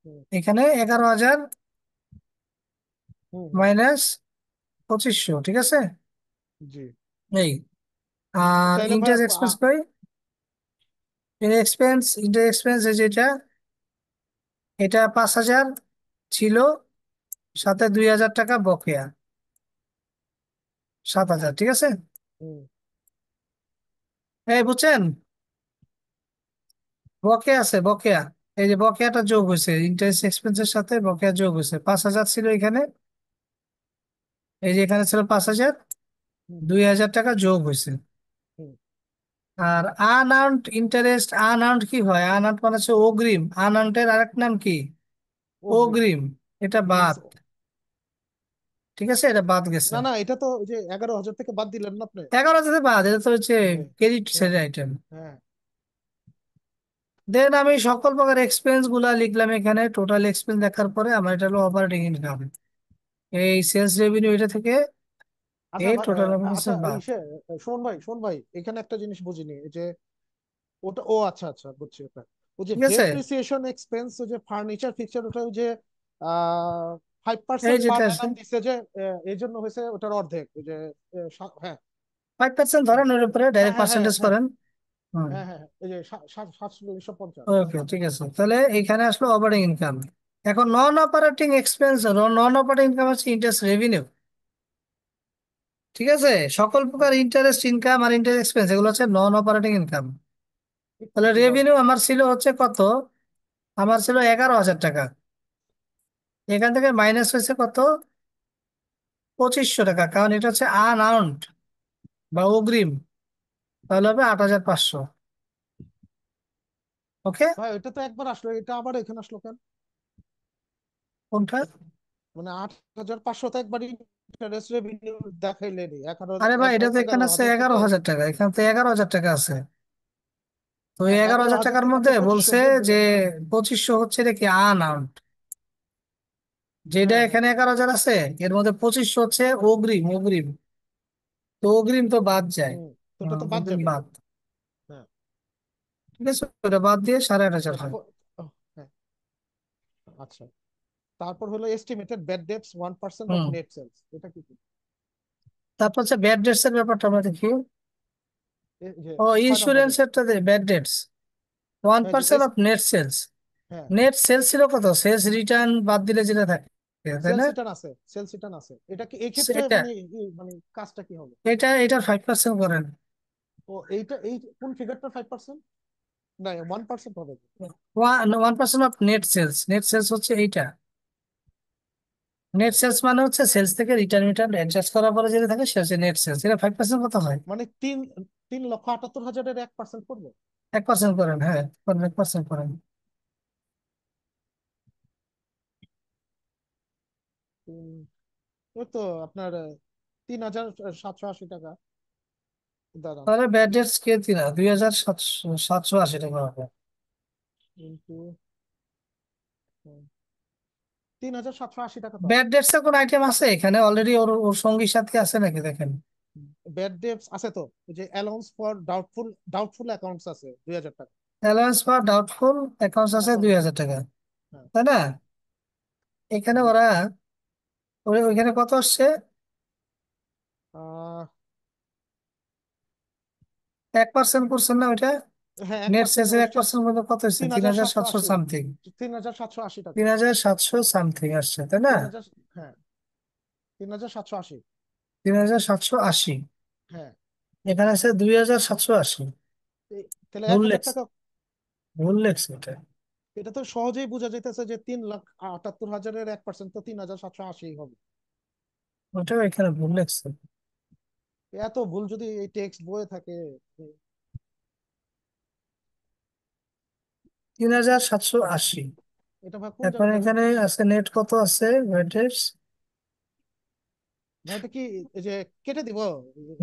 হুম এখানে 11,000 হুম হুম, মাইনাস 2500, ঠিক আছে। জি। এই আর তাইলে ভাই ইন্টারেস্ট এক্সপেন্স কই, ইন্টারেস্ট এক্সপেন্স যেটা, এটা 5,000 ছিল, সাথে 2000 টাকা বকেয়া, 7,000, ঠিক আছে। হুম, এই বুঝছেন, বকেয়া আছে, বকেয়া, এই যে বকেয়াটা যোগ হয়েছে, ইন্টারেস্ট এক্সপেন্সের সাথে বকেয়া যোগ হয়েছে, 5,000 ছিল এখানে, এই যে এখানে ছিল 5,000, হুম, 2000 টাকা যোগ হয়েছে। হুম, আর আনআর্নড ইন্টারেস্ট, আনআর্নড কি হয়, আনআর্নড মানে হচ্ছে অগ্রিম, আনআর্নড আরেক নাম কি, অগ্রিম। অগ্রিম, এটা মিনস, বাদ, ঠিক আছে, এটা বাদ গেছে। না না, এটা তো ওই যে 11,000 থেকে বাদ দিলেন না আপনি? 11,000 বাদ, এটা তো হচ্ছে হ্যাঁ ক্রেডিট হ্যাঁ সাইড আইটেম। হ্যাঁ। দেন আমি সকল প্রকার এক্সপেন্স গুলা লিখলাম এখানে, টোটাল এক্সপেন্স দেখার পরে আমার এটা হলো অপারেটিং ইনকাম, এই সেলস রেভিনিউ এটা থেকে আচ্ছা এই ভাই, টোটাল আচ্ছা বাদ, শোন ভাই, এখানে একটা জিনিস বুঝিনি, এই যে ওটা, ও আচ্ছা আচ্ছা, বুঝছি ওটা। ওই যে ঠিক আছে। ডেপ্রিসিয়েশন এক্সপেন্স, ওই যে ফার্নিচার ফিক্সচার, ওটা ওই যে ফাইভ এই পার্সেন্ট পার যেটা আছে অ্যানাম দিচ্ছে যে, এই জন্য হয়েছে ওটার অর্ধেক, ওই যে হ্যাঁ 5% ধরেন, ওর উপরে হ্যাঁ ডাইরেক্ট হ্যাঁ হ্যাঁ পার্সেন্টেজ হ্যাঁ করেন। হুম, হ্যাঁ হ্যাঁ হ্যাঁ, এই যে 7,750। ওকে ঠিক আছে, তাহলে এখানে আসলো অপারেটিং ইনকাম। এখন নন অপারেটিং এক্সপেন্স, নন অপারেটিং ইনকাম হচ্ছে ইন্টারেস্ট রেভিনিউ, ঠিক আছে। সকল প্রকার ইন্টারেস্ট ইনকাম আর ইন্টারেস্ট এক্সপেন্স এগুলো হচ্ছে নন অপারেটিং ইনকাম। তাহলে একটু দাঁড়ান। রেভিনিউ আমার ছিল হচ্ছে কত, আমার ছিল 11,000 টাকা, এখান থেকে মাইনাস হয়েছে কত, 2500 টাকা, কারণ এটা হচ্ছে আনআউন্ড বা অগ্রিম, তাহলে হবে 8,500। ওকে, ভাই ওইটা তো একবার আসলো, এটা আবার এখানে আসলো কেন? কোনটা, মানে 8,500 তো একবার ইন্টারেস্ট রেভিনিউ দেখাইলেনি, আরে ভাই এটা তো এখানে এগারো আছে হাজার এগারো থেকে। হাজার টাকা এখানে তো 11,000 টাকা আছে, তো এই হ্যাঁ, এগারো এগারো হাজার হাজার টাকার থেকে মধ্যে আপনি 2,500 বলছে যোগ যে দিলেন না? 2500 হচ্ছে এটা কি আনআউন্ড, যেটা হ্যাঁ হ্যাঁ। এখানে 11,000 আছে, এর মধ্যে 2500 হচ্ছে অগ্রিম, অগ্রিম, তো অগ্রিম তো বাদ যায়। হুম, তো ওটা তো বাদ অগ্রিম যাবে। বাদ, হ্যাঁ। ঠিক আছে, ওটা বাদ দিয়ে 8,500 হয়। তারপর হ্যাঁ, আচ্ছা, তারপর হলো estimated bad debts 1% of hmm, net sales, এটা কি কি? তারপর হচ্ছে ব্যাড ডেটস এর ব্যাপারটা আমরা দেখি। যে ও 6 নম্বরে। ইন্স্যুরেন্স এরটা ব্যাড ডেটস, ওয়ান হ্যাঁ পার্সেন্ট অফ নেট সেলস। হ্যাঁ নেট সেলস ছিল কত? সেলস রিটার্ন বাদ দিলে যেটা থাকে, তাই সেলস না? রিটার্ন আছে, সেলস রিটার্ন আছে। এটা কি এই ক্ষেত্রে এটা মানে মানে কাজটা কি হবে? এটার 5% করেন। ও এইটা এই কোন ফিগারটা 5%? না 1% হবে। 1% of net sales, net sales হচ্ছে এইটা। নেট ও, সেলস মানে হচ্ছে সেলস থেকে রিটার্ন রিটার্ন অ্যাডজাস্ট করার পরে যেটা থাকে সেটা হচ্ছে নেট সেলস। এটা 5% কত হয়? মানে 3,78,000-এর 1% করবো। 1% করেন, হ্যাঁ করেন, 1% করেন। উম, ওই তো আপনার 3,780 টাকা দাঁড়ান। তাহলে ব্যাড ডেটস কে 2,780 টাকা হবে। কিন্তু 3,780 টাকা তো ব্যাড ডেটস এর কোন আইটেম আছে এখানে অলরেডি? ওর ওর সঙ্গী সাথে আছে নাকি দেখেন। ব্যাড ডেটস আছে তো। ওই যে অ্যালাউন্স ফর ডাউটফুল অ্যাকাউন্টস আছে 2,000 টাকা। অ্যালাউন্স ফর ডাউটফুল অ্যাকাউন্টস আছে অ্যাকাউন্ট, 2,000 টাকা, হ্যাঁ। তাই না? এখানে জি। ওরা ওইখানে কত আসছে? আহ 1% করছেন না ওইটা? হ্যাঁ, এক নেট পার্সেন্ট সেন্সের এক হচ্ছে পার্সেন্ট মধ্যে কত হচ্ছে? তিন তিন হাজার হাজার সাতশো সাতশো আশি সামথিং 3,780 টাকা। 3,700 সামথিং আসছে, তাই না? 3,000, হ্যাঁ 3,780। 3,780। হ্যাঁ, এখানে আছে 2,780। তাহলে এক ভুল হাজার লেখছে, টাকা ভুল লেখছে এটা। এটা তো সহজেই বোঝা যাইতেছে যে 3,78,000-এর 1% তো 3,780 হবে। ওটাও এখানে ভুল লেখছে। এত ভুল যদি এই টেক্সট বইয়ে থাকে। 3,780। এটা ভাই কোন এখন জায়গায় দেখেন এখানে তো? আছে নেট কত আছে ভেটেক্স? ভাই এটা কি এই যে কেটে দিব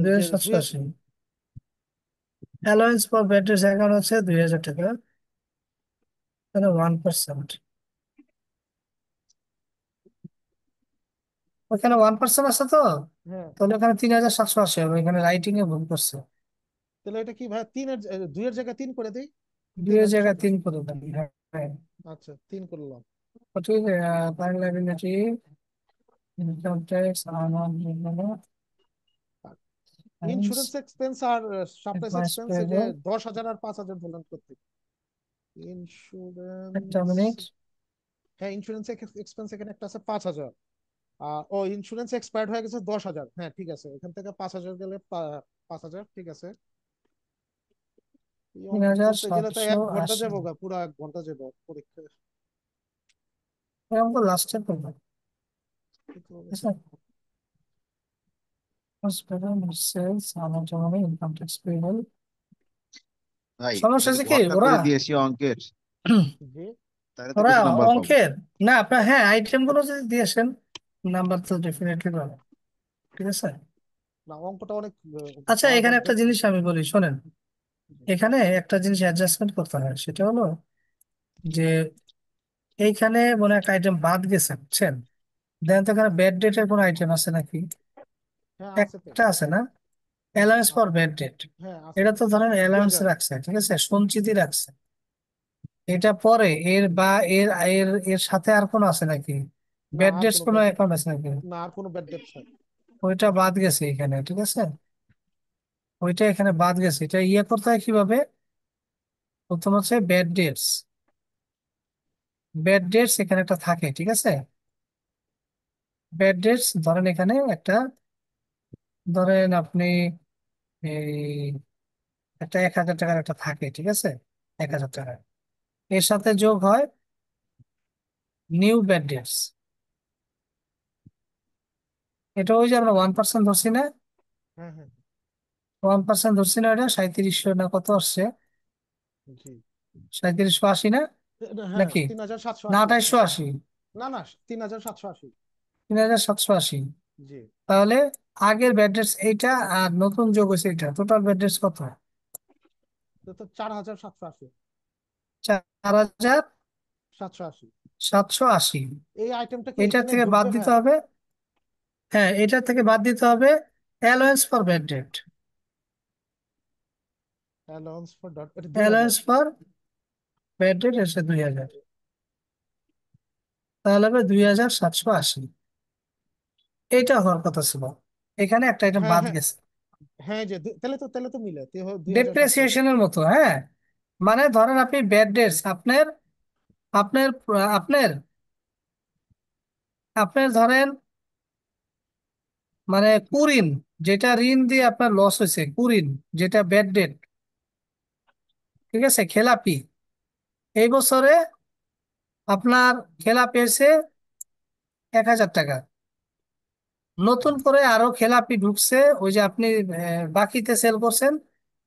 দুই যে হাজার সাতশো আশি অ্যালাউন্স ফর ভেটেক্স অ্যাকাউন্ট হচ্ছে 2,000 টাকা, মানে 1%। ওখানে 1% আছে তো, হ্যাঁ, তাহলে ওখানে 3,780 হবে, এখানে রাইটিং এ ভুল করছে। তাহলে এটা কি ভাই 2-এর জায়গায় 3 করে দিই। তিন দুইয়ের হাজার জায়গায় সাতশো 3 করে দেন, হ্যাঁ হ্যাঁ। আচ্ছা 3 করলাম। ঠিক বাংলা বিলিটি, ইনকাম ট্যাক্স, ইন্স্যুরেন্স এক্সপেন্স আর সাপ্লাইস অ্যাডভান্স এক্সপেন্স এই যে পেয়েবল। 10,000 আর 5,000 বললেন করতে। একটা ইন্স্যুরেন্স, মিনিট। হ্যাঁ ইন্স্যুরেন্স এক্সপেন্স এখানে একটা আছে 5,000। ও ইন্স্যুরেন্স এক্সপায়ার্ড হয়ে গেছে 10,000। হ্যাঁ ঠিক আছে, এখান থেকে 5,000 গেলে 5,000 ঠিক আছে। এই তিন অঙ্ক হাজার করতে গেলে তো সাতশো 1 ঘন্টা আশি যাবো গা, পুরো 1 ঘন্টা যাবো পরীক্ষা। এরকম লাস্টে করবো। কি তো ঠিক অবস্থা। আছে, সেলস আমার জন্য ইনকাম ট্যাক্স পেয়েবল। ভাই সমস্যা যদি হচ্ছে কি ভর্তা ওরা করে দিয়েছি অঙ্কের, জি। তাহলে তো ওরা বেশি নাম্বার পাবো। অঙ্কের, না আপনার হ্যাঁ আইটেম গুলো যদি দিয়েছেন নাম্বার তো ডেফিনেটলি পাবেন। ঠিক আছে। না অঙ্কটা অনেক আচ্ছা পাওয়ার এখানে একটা জিনিস আমি বলি শোনেন, জি। এখানে একটা জিনিস অ্যাডজাস্টমেন্ট করতে হয়, সেটা হলো যে এইখানে মনে একটা আইটেম বাদ গেছে, বুঝছেন? দেন তো এখানে ব্যাড ডেটের কোনো আইটেম আছে নাকি? হ্যাঁ আছে তো। একটা আছে না? হ্যাঁ অ্যালাউন্স ফর ব্যাড ডেট, হ্যাঁ আছে এটা তো ধরেন দুই অ্যালাউন্স হাজার রাখছে, ঠিক আছে, সঞ্চিতি রাখছে। এটা পরে এর বা এর এর এর সাথে আর কোনো আছে নাকি? না ব্যাড আর ডেটস কোনো কোনো ব্যাড, অ্যাকাউন্ট আছে নাকি? না আর কোনো ব্যাড ডেটস নাই। ওইটা বাদ গেছে এখানে, ঠিক আছে। ওইটা এখানে বাদ গেছে, এটা ইয়ে করতে হয় কিভাবে? প্রথম হচ্ছে ব্যাড ডেটস, ব্যাড ডেটস এখানে একটা থাকে, ঠিক আছে। ব্যাড ডেটস ধরেন এখানে একটা, ধরেন আপনি এই একটা 1,000 টাকার একটা থাকে, ঠিক আছে, 1,000 টাকা। এর সাথে যোগ হয় নিউ ব্যাড ডেটস। এটা ওই যে আমরা 1% ধরছি না, হ্যাঁ হ্যাঁ 1% ধরছি না, এটা 3700 না কত আসছে? জি। 3780 না হ্যাঁ নাকি? না 3,780। 2880? না না 3,780। 3,780। জি। তাহলে আগের ব্যাড ডেটস এইটা, আর নতুন যোগ হয়েছে এটা, টোটাল ব্যাড ডেটস কত? তো 4,780। 4,780। 780। এই আইটেমটা কি এটা এখানে থেকে বাদ ঢুকবে দিতে ভাই? হবে, হ্যাঁ এটা থেকে বাদ দিতে হবে allowance for bad date. Allowance for dot এটা 2,000। অ্যালাউন্স ফর ব্যাড ডেট এসে 2,000, তাহলে হবে 2,780। এইটা হওয়ার কথা ছিল, এখানে একটা আইটেম হ্যাঁ বাদ হ্যাঁ গেছে। হ্যাঁ যে তাহলে তো মিলে 2,780। ডেপ্রিসিয়েশনের মতো, হ্যাঁ, মানে ধরেন আপনি ব্যাড ডেটস আপনার আপনার আপনার আপনার ধরেন মানে কুরিন, যেটা ঋণ দিয়ে আপনার লস হয়েছে, কুরিন যেটা ব্যাড ডেট, ঠিক আছে, খেলাপি, এই বছরে আপনার খেলাপি হয়েছে 1,000 টাকা। নতুন করে আরো খেলাপি ঢুকছে, ওই যে আপনি বাকিতে সেল করছেন,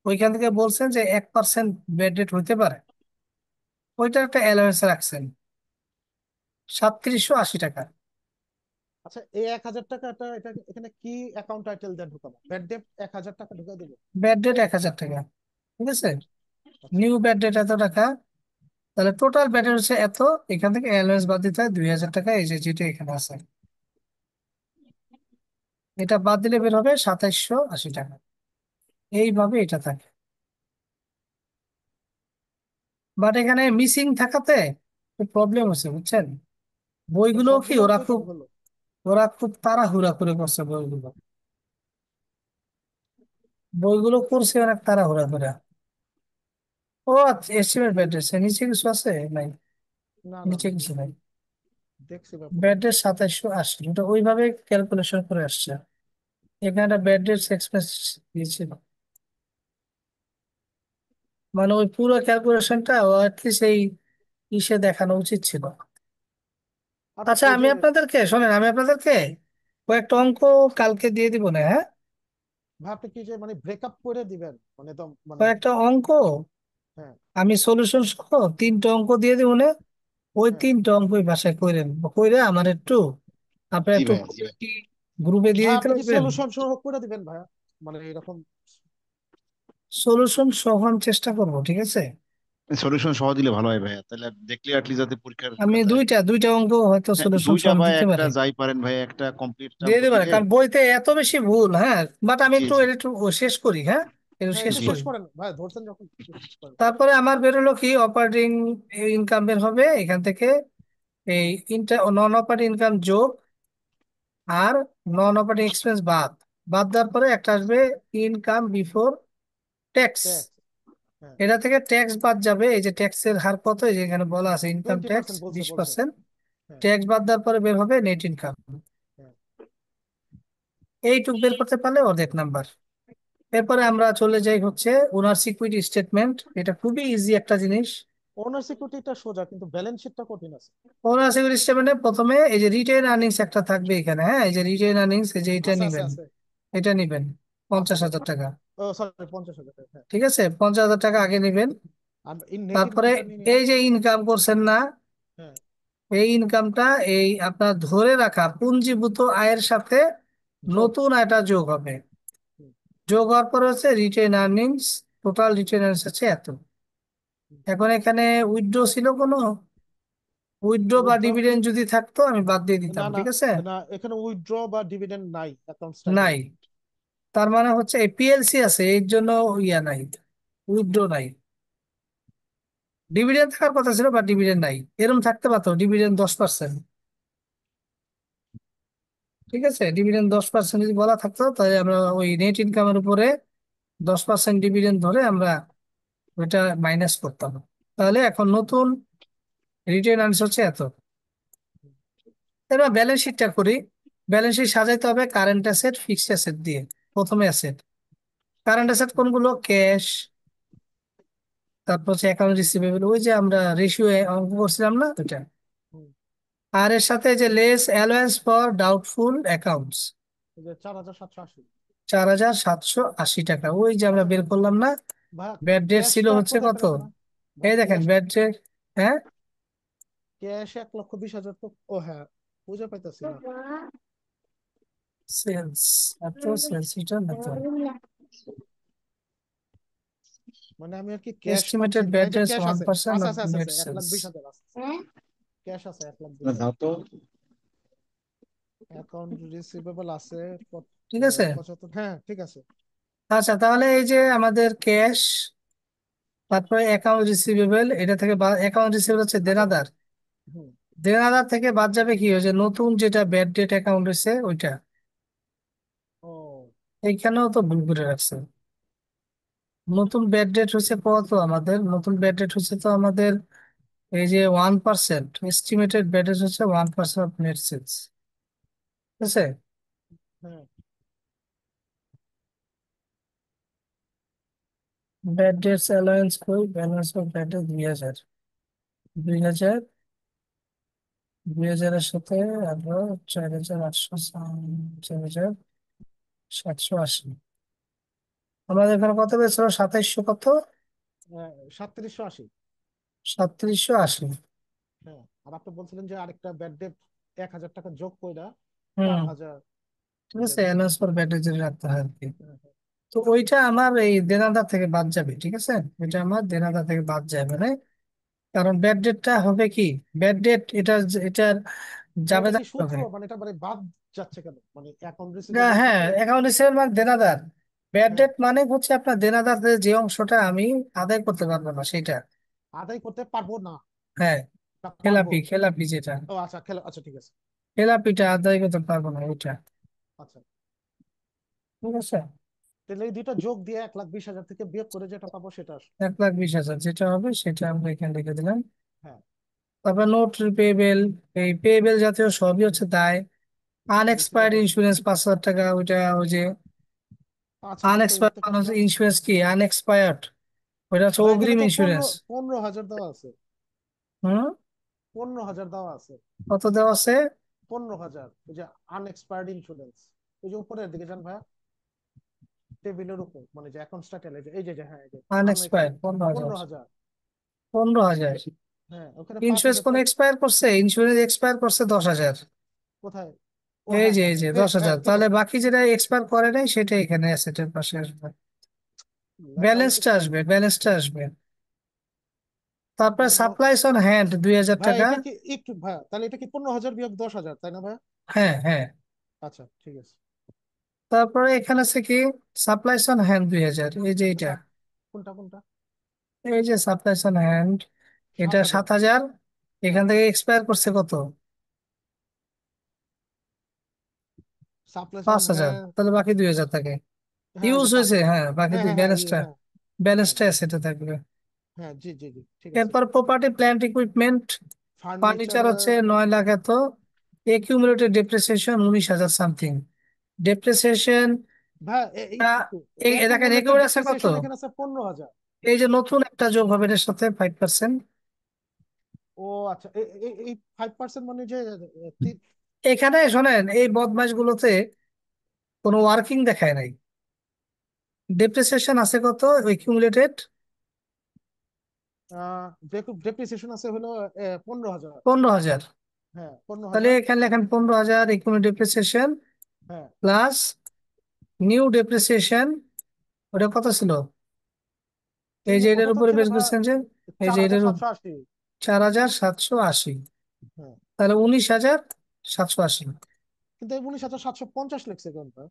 ওইখান থেকে বলছেন যে 1% ব্যাড ডেট হইতে পারে, ওইটা একটা অ্যালাউন্স রাখছেন 3,780 টাকা। আচ্ছা, এই 1,000 টাকা এটা এখানে কি অ্যাকাউন্ট টাইটেল দিয়ে ঢুকাবো? ব্যাড ডেট 1,000 টাকা ঢুকাই দেবো? ব্যাড ডেট 1,000 টাকা, ঠিক আছে। আচ্ছা। নিউ ব্যাড ডেট এত টাকা, তাহলে টোটাল ব্যাড ডেট হচ্ছে এত, এখান থেকে অ্যালাউন্স বাদ দিতে হয় 2,000 টাকা, এই যে যেটা এখানে আছে, এটা বাদ দিলে বের হবে 2,780 টাকা। এইভাবে এটা থাকে, বাট এখানে মিসিং থাকাতে প্রবলেম হচ্ছে, বুঝছেন। তো বইগুলো কি সবগুলো ওরা তো খুব হলো। তাড়াহুড়া করে করছে বইগুলো, বইগুলো করছে অনেক তাড়াহুড়া করে। ও আচ্ছা, এস্টিমেট ব্যাড ডেট নিচে কিছু আছে নাই? না না নিচে কিছু নাই। দেখছি ব্যাপারটা। ব্যাড ডেট 2,780, ওটা ওইভাবে ক্যালকুলেশন করে আসছে। এখানে ব্যাড ডেট এক্সপেন্স দিয়েছিল, মানে ওই পুরো ক্যালকুলেশনটা অ্যাটলিস্ট এই ইসে দেখানো উচিত ছিল। আর আচ্ছা, ওই আমি যে আপনাদেরকে শোনেন, আমি আপনাদেরকে কয়েকটা অঙ্ক কালকে দিয়ে দিব না, হ্যাঁ? ভাই, আপনি কি যে মানে ব্রেকআপ করে দিবেন মানে তো মানে? কয়েকটা অঙ্ক হ্যাঁ, আমি সলিউশন সহ 3টা অঙ্ক দিয়ে দিব না, ওই হ্যাঁ। 3টা অঙ্কই বাসায় কইরেন, কইরে আমার একটু আপনার জি একটু ভাইয়া, জি ভাই। গ্রুপে দিয়ে ভাই, দিতে আপনি কি পারবেন। সলিউশন সহ করে দিবেন ভাইয়া? মানে এরকম। সলিউশন সহ আমি চেষ্টা করবো, ঠিক আছে। সলিউশন সহ দিলে ভালো হয় ভাইয়া, তাহলে দেখলে অ্যাটলিস্ট যাতে পরীক্ষার আমি খাতায়। দুইটা অঙ্ক হয়তো হ্যাঁ, সলিউশন দুইটা সহ বা দিতে একটা পারি, যাই পারেন ভাইয়া, একটা কমপ্লিট দিয়ে অঙ্ক দিতে পারে, দিলে। কারণ বইতে এত বেশি ভুল, হ্যাঁ। বাট আমি জি একটু জি এটা একটু শেষ করি, হ্যাঁ, একটু হ্যাঁ, শেষ একটু জি। শেষ করি। করেন ভাই, ধরছেন যখন একটু শেষ করেন। তারপরে আমার বেরোলো কি অপারেটিং ইনকাম বের হবে এখান থেকে, এই নন অপারেটিং ইনকাম যোগ আর নন অপারেটিং এক্সপেন্স বাদ, বাদ দেওয়ার পরে একটা আসবে ইনকাম বিফোর ট্যাক্স। ট্যাক্স। হ্যাঁ, এটা থেকে ট্যাক্স বাদ যাবে, এই যে ট্যাক্সের হার কত, এই যে এখানে বলা আছে ইনকাম ট্যাক্স 20% বলছে বিশ বলছে। পার্সেন্ট হ্যাঁ, ট্যাক্স বাদ দেওয়ার পরে বের হবে নেট ইনকাম। হ্যাঁ। এইটুক বের করতে পারলে অর্ধেক নাম্বার। এরপরে আমরা চলে যাই হচ্ছে ওনার সিকিউরিটি স্টেটমেন্ট, এটা খুবই ইজি একটা জিনিস। ওনার সিকিউরিটিটা সোজা, কিন্তু ব্যালেন্স শিটটা কঠিন আছে। ওনার সিকিউরিটি স্টেটমেন্টে প্রথমে এই যে রিটেন আর্নিংস একটা থাকবে এখানে, হ্যাঁ, এই যে রিটেন আর্নিংস, এই যে এটা আছে আছে নিবেন, আছে এটা নিবেন আছে পঞ্চাশ ভাই। হাজার টাকা ও সরি, 50,000 টাকা, হ্যাঁ। ঠিক আছে, 50,000 টাকা আগে নিবেন। আর নেট তারপরে ইনকামটা নিয়ে নিলাম। এই যে ইনকাম করছেন না, হ্যাঁ, এই ইনকামটা এই আপনার ধরে রাখা পুঞ্জীভূত আয়ের সাথে যোগ। নতুন আয়টা যোগ হবে। হুম, যোগ হওয়ার পরে হচ্ছে written earnings, total written earnings হচ্ছে এত। হুম। এখন এখানে উইথড্র ছিল কোনো, উইথড্র বা উইথড্র? ডিভিডেন্ড যদি থাকতো আমি বাদ দিয়ে দিতাম, না না ঠিক আছে। না, এখানে উইথড্র বা ডিভিডেন্ড নাই অ্যাকাউন্ট নাই, স্টেটমেন্টে। তার মানে হচ্ছে এই পিএলসি আছে এর জন্য ইয়া নাই, উইথড্র নাই। ডিভিডেন্ড থাকার কথা ছিল বা ডিভিডেন্ড নাই, এরকম থাকতে পারতো ডিভিডেন্ড 10%, ঠিক আছে। ডিভিডেন্ড 10% যদি বলা থাকতো তাহলে আমরা ওই নেট ইনকামের উপরে 10% ডিভিডেন্ড ধরে আমরা ওইটা মাইনাস করতাম। তাহলে এখন নতুন রিটেন আর্নস হচ্ছে এত। এবার ব্যালেন্স শিটটা করি। ব্যালেন্স শিট সাজাইতে হবে কারেন্ট অ্যাসেট ফিক্সড অ্যাসেট দিয়ে। প্রথমে অ্যাসেট, কারেন্ট অ্যাসেট কোনগুলো, ক্যাশ, তারপর হচ্ছে অ্যাকাউন্ট রিসিভেবল, ওই যে আমরা রেশিও অঙ্ক করছিলাম না ওইটা। হুম। আর এর সাথে যে less allowance for doubtful accounts, এই যে 4,780। 4,780 টাকা, ওই যে আমরা আচ্ছা বের করলাম না। ভাই, ব্যাড ডেট ছিল ক্যাশটা হচ্ছে কোথায় কত, পেলেন ভাই? ভাই, এই দেখেন ক্যাশ, ব্যাড ডেট, হ্যাঁ, ক্যাশ 1,20,000 তো। ও হ্যাঁ, বুঝে পাইতেছি না। সেলস, এত সেলস রিটার্ন এত, মানে আমি আর কি ক্যাশ পাচ্ছি এস্টিমেটেড না। ব্যাড এই যে ডেটস ক্যাশ ওয়ান আছে, পার্সেন্ট আছে অফ আছে আছে নেট আছে, এক লাখ সেলস। বিশ হাজার আছে। ক্যাশ আছে 1,20,000। দাও তো। অ্যাকাউন্ট রিসিভেবল আছে ঠিক আছে, 75। হ্যাঁ, ঠিক আছে। আচ্ছা, তাহলে এই যে আমাদের ক্যাশ, তারপরে অ্যাকাউন্ট রিসিভেবল, এটা থেকে অ্যাকাউন্ট রিসিভেবল হচ্ছে আচ্ছা। দেনাদার, হুম। দেনাদার থেকে বাদ যাবে কি, ওই যে নতুন যেটা ব্যাড ডেট অ্যাকাউন্ট হচ্ছে ওইটা। ও, এইখানেও তো ভুল করে রাখছে, নতুন ব্যাড ডেট হচ্ছে কত আমাদের? নতুন ব্যাড ডেট হচ্ছে তো আমাদের এই যে 1%, এস্টিমেটেড ব্যাড ডেট হচ্ছে 1% অফ নেট সেলস, ঠিক আছে? হ্যাঁ ব্যাড ডেটস অ্যালাউন্স কই, ব্যালেন্স অফ ব্যাড ডেট 2000, 2000, 2000-এর সাথে আরো 4800, 4780। আমাদের এখানে কত পেয়েছিল? 2700 কত? 3780। 3780। হ্যাঁ, আর আপনি বলছিলেন যে আরেকটা ব্যাড ডেট 1000 টাকা যোগ কইরা চার হুম, হাজার ঠিক যে আছে, অ্যালাউন্স ফর ব্যাড ডেট যেটা রাখতে হয় আর কি। হ্যাঁ, হ্যাঁ। তো ওইটা আমার এই দেনাদার থেকে বাদ যাবে, ঠিক আছে? এটা আমার দেনাদার থেকে বাদ যায় মানে, কারণ ব্যাড ডেটটা হবে কি, ব্যাড ডেট এটার ভাই এটা জাবেদা কি হবে। সূত্র, মানে এটা মানে বাদ যাচ্ছে কেন, মানে অ্যাকাউন্ট রিসিভেবল হ্যাঁ, থেকে? অ্যাকাউন্ট রিসিভেবল মানে দেনাদার। ব্যাড হ্যাঁ, ডেট মানে হচ্ছে আপনার দেনাদার যে অংশটা আমি আদায় করতে পারবো না সেটা। আদায় করতে পারবো না, হ্যাঁ, না পারবো। খেলাপি, খেলাপি যেটা, ও আচ্ছা, আচ্ছা ঠিক আছে। খেলাপিটা আদায় করতে পারবো না ওইটা, আচ্ছা, ঠিক আছে? তাহলে এই দুইটা যোগ দিয়ে 1,20,000 থেকে বিয়োগ করে যেটা পাবো সেটা আসবে। 1,20,000 যেটা হবে সেটা আমরা এখানে লিখে দিলাম। হ্যাঁ, তারপর নোট পেয়েবেল, এই পেয়েবেল জাতীয় সবই হচ্ছে দায়। আনএক্সপায়ার্ড রিসিভেবল ইন্স্যুরেন্স 5,000 টাকা, ওইটা ওই যে 5,000 তো আনএক্সপায়ার্ড এটাতে মানে কত? হচ্ছে ইন্স্যুরেন্স কি আনএক্সপায়ার্ড, ওইটা হচ্ছে ভাই এখানে অগ্রিম তো ইন্স্যুরেন্স। 15,000 দেওয়া আছে। হুম, 15,000 দেওয়া আছে। কত দেওয়া আছে? 15,000, ওই যে আনএক্সপায়ার্ড ইন্স্যুরেন্স, ওই যে উপরের দিকে যান ভাইয়া, টেবিলের উপর, মানে যে অ্যাকাউন্ট স্ট্যাটাস, এই যে হ্যাঁ, এই যে আনএক্সপায়ার্ড আনএক্সপায়ার্ড 15,000। 15,000। 15,000। হ্যাঁ, ওখানে পাঁচ ইন্স্যুরেন্স হাজার কোন তো এক্সপায়ার করছে? ইন্স্যুরেন্স এক্সপায়ার করছে 10,000। কোথায়? ও এই হ্যাঁ যে হ্যাঁ এই হ্যাঁ, যে এই 10,000, হ্যাঁ ঠিক তাহলে আছে। বাকি যেটা এক্সপায়ার করে নাই সেটা এখানে অ্যাসেটের পাশে আসবে, তাহলে ব্যালেন্সটা একটু আসবে, ব্যালেন্সটা আসবে। তারপরে 15 সাপ্লাইস অন হ্যান্ড 2,000 ভাই টাকা। এটা কি একটু ভাইয়া, তাহলে এটা কি 15,000 বিয়োগ 10,000, তাই না ভাইয়া? হ্যাঁ, হ্যাঁ। আচ্ছা ঠিক আছে। তারপরে এখানে আছে কি, সাপ্লাইস অন হ্যান্ড 2,000, এই যে এটা, সাত কোনটা কোনটা? এই যে সাপ্লাইস অন হ্যান্ড, এটা 7,000। 7,000। এখান হ্যাঁ, থেকে এক্সপায়ার করছে কত? সাপ্লাইস অন 5,000, হ্যাঁ। তাহলে বাকি 2,000 থাকে। হ্যাঁ ওই ইউজ যে হয়েছে, 5,000। হ্যাঁ, বাকি হ্যাঁ দুই হ্যাঁ হ্যাঁ ব্যালেন্সটা, হ্যাঁ হ্যাঁ ব্যালেন্সটা জি অ্যাসেটে থাকবে। হ্যাঁ জি জি জি ঠিক আছে। এরপর প্রপার্টি প্ল্যান্ট ইকুইপমেন্ট, ফার্নিচার ফার্নিচারে হচ্ছে 9 লাখ এত, একিউমুলেটেড ডেপ্রিসিয়েশন 19,000 সামথিং, ডেপ্রিসিয়েশন। ভাই দেখেন অ্যাকুমুলেটেড একেবারে আছে কত? ডেপ্রিসিয়েশন এখানে আছে 15,000। এই যে নতুন একটা যোগ হবে এর সাথে 5%। ও আচ্ছা, এই 5% মানে যে তি- এখানে শোনেন, এই বদমাইশ গুলোতে কোনো ওয়ার্কিং দেখায় নাই। ডেপ্রিসিয়েশন আছে কত একিউমুলেটেড? ডেপ্রিসিয়েশন আছে হলো 15,000। 15,000। হ্যাঁ তাহলে 15,000। এখানে লেখেন 15,000 একিউমুলেটেড ডেপ্রিসিয়েশন হ্যাঁ, প্লাস নিউ ডেপ্রিসিয়েশন, ওটা কত ছিল? এই যে ওটা এটার তো উপরে ছিল বেশ ভাই করছেন যে, এই চার যে হাজার এটার সাতশো আশি 4,780, হ্যাঁ, তাহলে 19,780। কিন্তু এই 19,750 লিখছে কেন ভাই?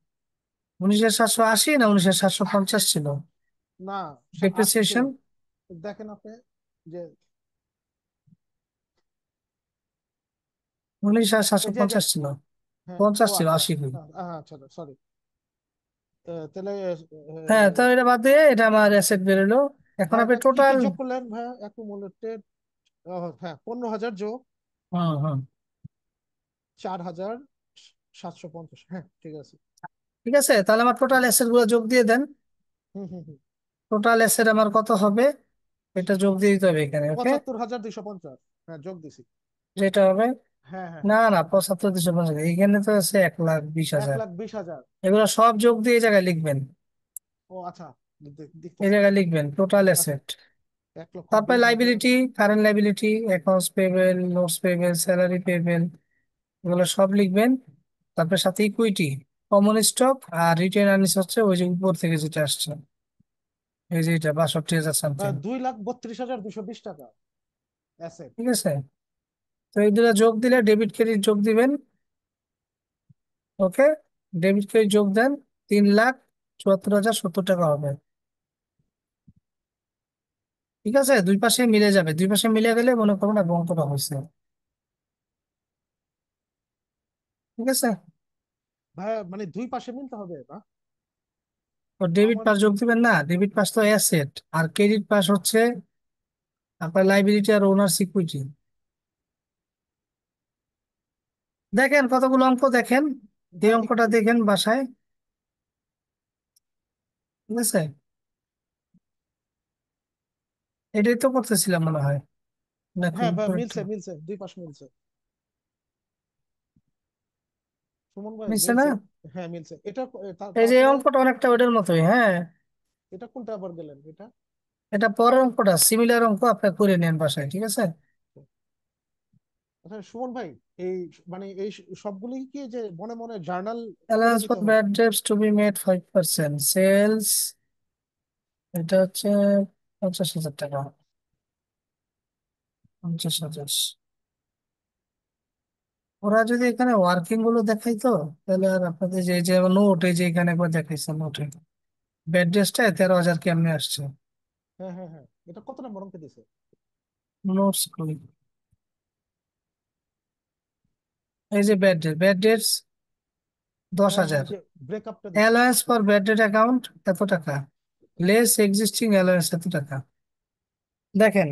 19,780 না 19,750 ছিল না, 80 তো। ডেপ্রিসিয়েশন? দেখেন আপনি যে 19,750 ছিল, হ্যাঁ, ও 50 ছিল, আচ্ছা, 80 কই? আচ্ছা সরি। তাহলে হ্যাঁ, তাহলে এটা বাদ দিয়ে এটা আমার অ্যাসেট বেরোলো। এখন ভাই আপনি কি কি টোটাল। যোগ করলেন ভাই? অ্যাকুমুলেটেড, হ্যাঁ 15,000 যোগ হুম, হুম। 4,750, হ্যাঁ ঠিক আছে। ঠিক আছে, তাহলে আমার টোটাল অ্যাসেট গুলো যোগ দিয়ে দেন। হুম হুম হুম টোটাল অ্যাসেট আমার কত হবে এটা যোগ দিয়ে দিতে হবে এখানে, ওকে? 75,250, হ্যাঁ যোগ দিছি। যেটা হবে, হ্যাঁ হ্যাঁ না হ্যাঁ, না, 75,250, এখানে তো আছে 1,20,000। 1,20,000। এগুলো সব যোগ দিয়ে এই জায়গায় লিখবেন, ও আচ্ছা, এই দেখতেছি। জায়গায় লিখবেন টোটাল আচ্ছা, অ্যাসেট। তারপরে 1,20,000। Liability, current liability, accounts payable, notes payable, salary payable, এগুলো সব লিখবেন। তারপরে সাথে equity, common stock, are written earnings হচ্ছে ওই যে উপর থেকে যেটা আসছে, এই যে এটা 62,000 সামথিং, 2,32,220 টাকা অ্যাসেট। ঠিক আছে? তো এই দুটো যোগ দিলে ডেবিট ক্রেডিট যোগ দিবেন, ওকে? ডেবিট ক্রেডিট যোগ দেন, 3,74,070 টাকা হবে, ঠিক আছে? দুই পাশে মিলে যাবে, দুই পাশে মিলে গেলে মনে করুন না অঙ্কটা হয়েছে, ঠিক আছে? ভাই মানে দুই পাশে মিলতে হবে না? ও ডেবিট আমার পাস যোগ দিবেন না, ডেবিট পাস তো অ্যাসেট, আর ক্রেডিট পাস হচ্ছে আপনার লাইবিলিটি আর ওনার সিকিউরিটি। দেখেন কতগুলো অঙ্ক দেখেন, এই ভাই অঙ্কটা একটু, দেখেন বাসায়, ঠিক আছে? এটাই তো করতেছিলাম মনে হয়, নাকি হ্যাঁ ভাই, উপরে একটা মিলছে মিলছে, দুই পাশ মিলছে। সুমন ভাই নিচে না? মিলছে। হ্যাঁ মিলছে এটা। এই যে এই তারপরে অঙ্কটা অনেকটা ওইটার মতোই, হ্যাঁ। এটা কোনটা আবার গেলেন এটা? এটা পরের অঙ্কটা, সিমিলার অঙ্ক আপনি করে নেন বাসায়, ঠিক আছে? আচ্ছা সুমন ভাই, এই মানে এই সবগুলি কি যে মনে মনে জার্নাল করে অ্যালাউন্স নিতে ফর হবে? Bad debts to be made 5%, sales এটা হচ্ছে 50,000 টাকা, 50,000। ওরা যদি এখানে ওয়ার্কিং গুলো দেখাইতো, তাহলে আর আপনাদের যে যে নোট, এই যে এখানে একবার দেখাইছে নোটে ব্যাড ডেটসটা 13,000 কেমনে আসছে, হ্যাঁ হ্যাঁ হ্যাঁ, এটা কত নম্বর অঙ্কে দিছে? নোটস কই? এই যে ব্যাড ডেট, ব্যাড ডেটস দশ হ্যাঁ হ্যাঁ, হাজার এই যে ব্রেকআপটা দিছে। Allowance for bad date account এত টাকা, লেস এক্সিস্টিং অ্যালাউন্স এত টাকা। দেখেন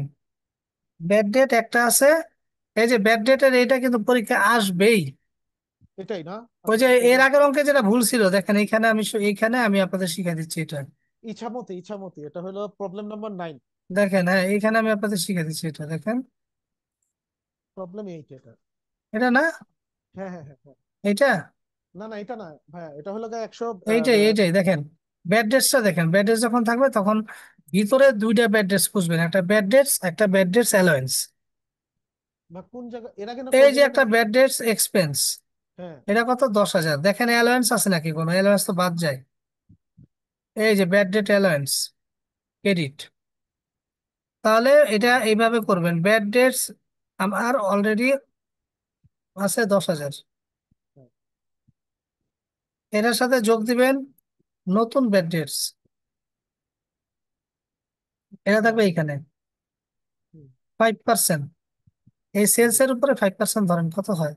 ব্যাড ডেট একটা আছে, এই যে ব্যাড ডেটের এইটা কিন্তু পরীক্ষা আসবেই। এটাই না? ওই আচ্ছা যে আচ্ছা, এই যে এর আগের অঙ্কে যেটা ভুল ছিল, দেখেন এইখানে আমি এইখানে আমি আপনাদের শিখিয়ে দিচ্ছি এটা। ইছামতি, ইছামতি, এটা হলো প্রবলেম নাম্বার 9। দেখেন, হ্যাঁ এইখানে আমি আপনাদের শিখিয়ে দিচ্ছি এটা, দেখেন প্রবলেম এইট এটা। এটা না, হ্যাঁ হ্যাঁ হ্যাঁ হ্যাঁ। এইটা, না না, এটা না ভাইয়া, এটা হলো গিয়ে 100। এইটাই এইটাই দেখেন। ব্যাড ডেটসটা দেখেন, ব্যাড ডেটস যখন থাকবে তখন ভিতরে দুইটা ব্যাড ডেটস খুঁজবেন, একটা ব্যাড ডেটস, একটা ব্যাড ডেটস অ্যালাউন্স। বা কোন জায়গা এর আগে না এই যে করছিলেন একটা ব্যাড ডেটস এক্সপেন্স, হ্যাঁ এটা কত? 10,000। দেখেন অ্যালাউন্স আছে নাকি, কোনো অ্যালাউন্স তো বাদ যায়। এই যে ব্যাড ডেট অ্যালাউন্স ক্রেডিট, তাহলে এটা এইভাবে করবেন। ব্যাড ডেটস আমার অলরেডি আছে 10,000, হ্যাঁ এটার সাথে যোগ দিবেন নতুন ব্যাড ডেটস, এটা থাকবে হ্যাঁ। এইখানে হুম, 5%। এই সেলস জি। এর উপরে 5% ধরেন, কত হয়?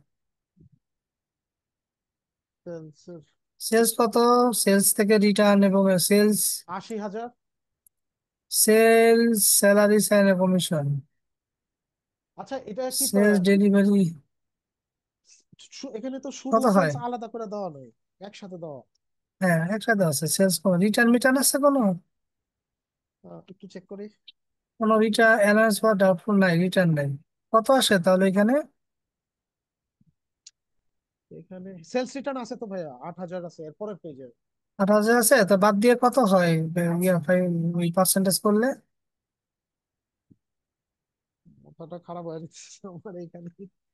সেলসের সেলস কত? সেলস থেকে রিটার্ন এবং সেলস, 80,000। সেলস স্যালারি সাইন কমিশন, আচ্ছা এটা কি সেলস ডেলিভারি, এখানে তো শুধু কত হয়? সেলস আলাদা করে দেওয়া নয়, একসাথে দেওয়া। হ্যাঁ একসাথে আছে। সেলস কোনো রিটার্ন মিটার্ন আছে কোনো? একটু চেক করি। কোনো রিটার্ন অ্যালাউন্স ফর ডাউটফুল নাই, রিটার্ন নাই। কত আসে তাহলে এখানে? এখানে সেলস রিটার্ন আছে তো ভাইয়া, 8,000 আছে এরপরের পেজে। 8,000 আছে, তো বাদ দিয়ে কত হয়? ওই পার্সেন্টেজ করলে মাথাটা খারাপ হয়ে যাচ্ছে আমার এখানে।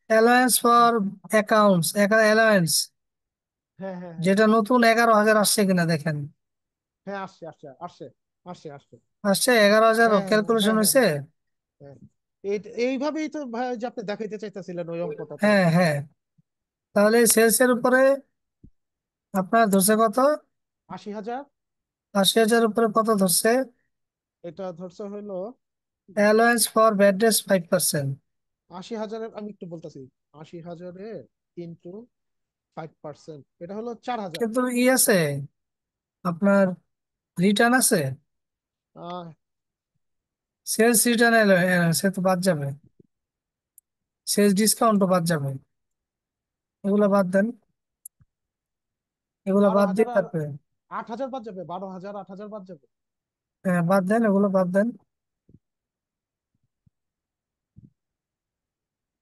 অ্যালাউন্স ফর অ্যাকাউন্টস, অ্যালাউন্স হ্যাঁ হ্যাঁ হ্যাঁ যেটা নতুন 11,000 আসছে কিনা দেখেন। হ্যাঁ, আসছে আসছে আসছে আসছে আসছে। আসছে 11,000 হ্যাঁ হ্যাঁ ক্যালকুলেশন হ্যাঁ হ্যাঁ হয়েছে। হ্যাঁ। এইভাবেই তো ভাই যে আপনি দেখাইতে চাইতেছিলেন ওই অঙ্কটাতে। হ্যাঁ হ্যাঁ, তাহলে সেলস এর উপরে আপনার ধরছে কত? 80,000। 80,000 উপরে কত ধরছে? এটা ধরছে হইলো অ্যালাউন্স ফর ব্যাড ডেটস 5%। 80,000-এর, আমি একটু বলতেছি, 80,000-এর ইন্টু 5%, এটা হলো 4,000। কিন্তু ই আছে আপনার, রিটার্ন আছে, আহ সেলস রিটার্ন সে তো বাদ যাবে, সেলস ডিসকাউন্টও বাদ যাবে, এগুলো বাদ দেন, এগুলো বারো বাদ হাজার দিয়ে আর থাকবে। 8,000 বাদ যাবে, 12,000, 8,000 বাদ যাবে। হ্যাঁ বাদ দেন, এগুলো বাদ দেন,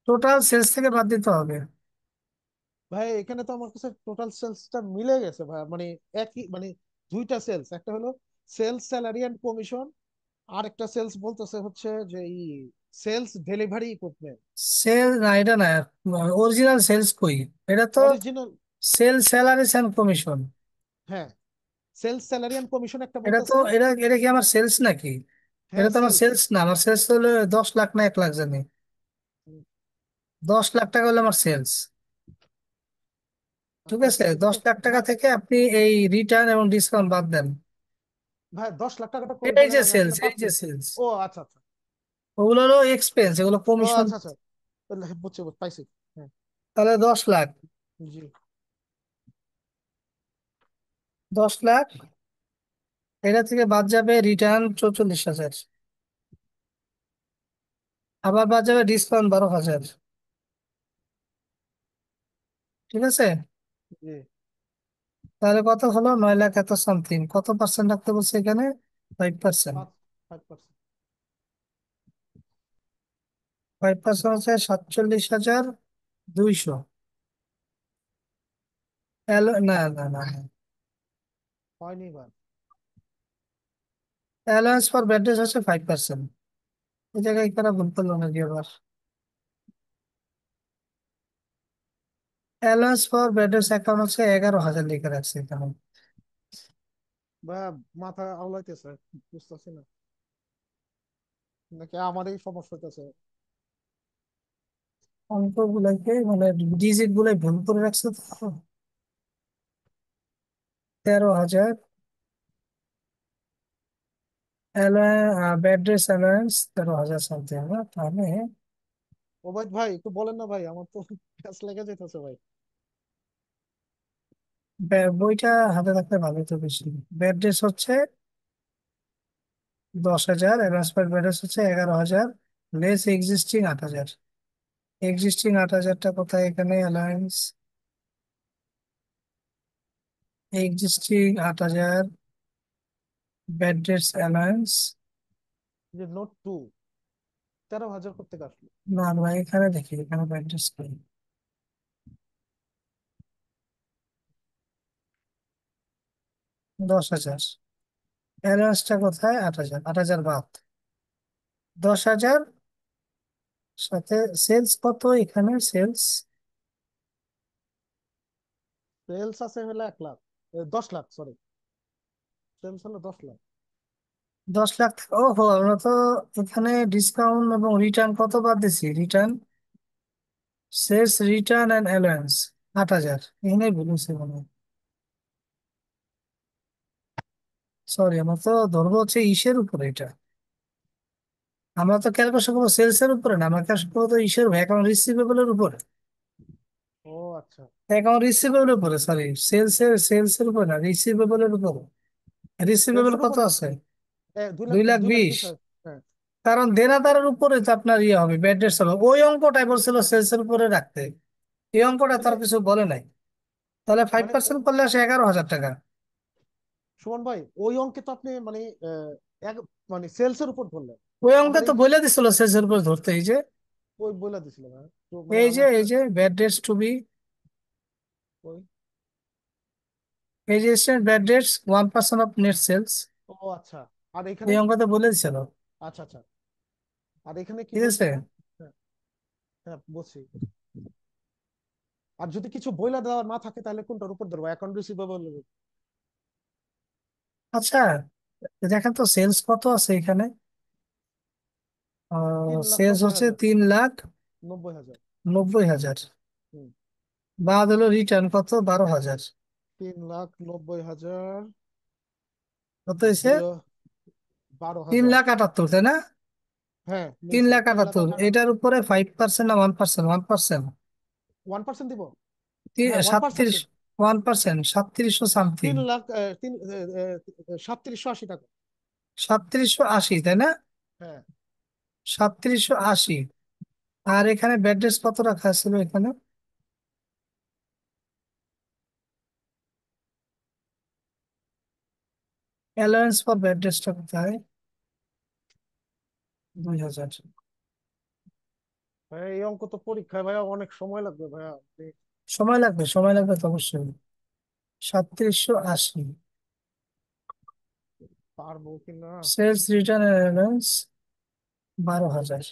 টোটাল সেলস থেকে বাদ দিতে হবে। ভাই এখানে তো আমার কাছে টোটাল সেলসটা মিলে গেছে ভাই, মানে একই মানে দুইটা সেলস, একটা হলো সেলস স্যালারি এন্ড কমিশন, আর একটা সেলস বলতেছে হচ্ছে যে সেলস ডেলিভারি ইকুইপমেন্ট। সেল না, এটা না, অরিজিনাল সেলস কই? এটা তো original, sale salaries and commission. হ্যাঁ সেলস স্যালারি এন্ড কমিশন একটা এটা তো, বলতেছে। এটা কি আমার সেলস নাকি? এটা হ্যাঁ তো আমার সেলস। সেলস না, আমার সেলস হলো 10 লাখ না 1 লাখ জানি, 10 লাখ টাকা হলো আমার সেলস। ঠিক আছে, দশ লাখ টাকা ভাই থেকে আপনি এই রিটার্ন এবং ডিসকাউন্ট বাদ দেন, ভাই 10 লাখ টাকাটা কই এই জানেন, যে আমি সেলস, আসলে এই যে পাচ্ছি। সেলস, ও আচ্ছা আচ্ছা। ওগুলো হলো এক্সপেন্স, এগুলো ও কমিশন। আচ্ছা আচ্ছা, বুঝছি বুঝছি, পাইছি। হ্যাঁ তাহলে 10 লাখ, জি। 10 লাখ এটা থেকে বাদ যাবে রিটার্ন 44,000, আবার বাদ যাবে ডিসকাউন্ট 12,000। ঠিক আছে, জি। তাহলে কত হলো? 9 লাখ এত সামথিং। কত পার্সেন্ট রাখতে বলছে এখানে? 5%। 5%। 5% হচ্ছে 47,200। না না না, হয়নি ভাই। অ্যালাউন্স ফর ব্যাড ডেটস হচ্ছে 5%। এই জায়গায় কারা ভুল করলো নাকি আবার? Allowance for bad dates account হচ্ছে 11,000 লিখে রাখছে এখানে। ভাই মাথা আওলাইতেছে, বুঝতেছি না নাকি আমারই সমস্যা হইতেছে। অঙ্ক গুলাকে মানে ডিজিট গুলাই ভুল করে রাখছে তো। 13,000 ব্যাড ডেটস অ্যালাউন্স, 13,000 সামথিং না তাহলে। ওবায়দ ভাই একটু বলেন না ভাই, আমার তো প্যাস লেগে যেতেছে ভাই। বইটা হাতে থাকলে ভালো তো বেশি। ব্যাড ডেটস হচ্ছে 10,000, অ্যাডভান্স ফর ব্যাড ডেটস হচ্ছে 11,000, লেস এক্সিস্টিং 8,000। এক্সিস্টিং 8,000টা কোথায় এখানে? Alliance existing 8,000 bad dates alliance. যে নোট 2 13,000 করতে আসলো। না ভাই, এখানে দেখি, এখানে ব্যাড ডেটস কি? 10,000, অ্যালায়েন্সটা কোথায়? 8,000, 8,000 বাদ 10,000, সাথে সেলস কত এখানে? সেলস সেলস আছে হলো 1 লাখ, 10 লাখ, সরি। সেলস হলো 10 লাখ। 10 লাখ। ওহো, আমরা তো এখানে ডিসকাউন্ট এবং রিটার্ন কত বাদ দিছি? Return, sales, return and allowance 8,000। এখানে বলেছি মনে হয়। সরি, আমরা তো ধরবো হচ্ছে ইসের উপরে এটা। আমরা তো ক্যালকুলেশন করবো সেলস এর উপরে না, আমরা ক্যালকুলেশন করবো তো ইসের অ্যাকাউন্ট রিসিভেবলের উপরে। ও আচ্ছা। অ্যাকাউন্ট রিসিভেবলের উপরে, সরি, সেলস এর উপরে না, রিসিভেবলের উপরে। সেলস রিসিভেবল এর কত উপরে আছে? 2 লাখ, দুই লাখ 2 লাখ বিশ 20,000। হ্যাঁ। কারণ দেনাদারের উপরে তো আপনার ইয়ে হবে, ব্যাড ডেটস হবে। ওই অঙ্কটাই বলছিল সেলস এর উপরে রাখতে, এই অঙ্কটা ওই তার যে কিছু বলে নাই। তাহলে ফাইভ মানে পার্সেন্ট করলে আসে 11,000 টাকা। সুমন ভাই, ওই অঙ্কে তো আপনি মানে এক মানে সেলস এর উপর ধরলেন। ওই অঙ্কে আবার তো এই যে বলে দিছিল সেলস এর উপরে ধরতে। এই যে, ওই বইলা দিছিল ভাই, তো মানে এই আমি যে একটা এই যে ব্যাড ডেটস টু বি, ওই। এই যে bad debts 1% of net sales, ও আচ্ছা। আর এই এখানে অঙ্কতে বলে দিছিল। আচ্ছা আচ্ছা, আর এখানে কি ঠিক বলছে আছে, ভাই? হ্যাঁ, হ্যাঁ বুঝছি। আর যদি কিছু বইলা দেওয়ার না থাকে তাহলে কোনটার উপর ধরবো, অ্যাকাউন্ট রিসিভেবল? আচ্ছা দেখেন তো সেলস কত আছে এখানে। 3 লাখ সেলস নব্বই হচ্ছে হাজার 3,90,000। নব্বই হাজার হুম। বাদ হলো রিটার্ন কত? 12,000। 3,90,000 কত হয়েছে? বিয় বারো তিন হাজার লাখ আটাত্তর তাই না? হ্যাঁ তিন মিলছে, লাখ 3 লাখ আটাত্তর এটার উপরে 5% না 1%? 1%। 1% দিব। হ্যাঁ 1% 37, 1%, 3700 সামথিং। 3 লাখ 3,3780 টাকা। 3780 তাই না? হ্যাঁ 3780। আর এখানে ব্যাড কত রাখা ছিল এখানে? অ্যালাউন্স ফর ব্যাড টা কোথায়? 2,000। ভাই, এই অঙ্ক তো পরীক্ষায় ভাইয়া অনেক সময় লাগবে ভাইয়া, আপনি সময় লাগবে, সময় লাগবে তো অবশ্যই। 3780, পারবো কিনা। Sales, return allowance 12,000,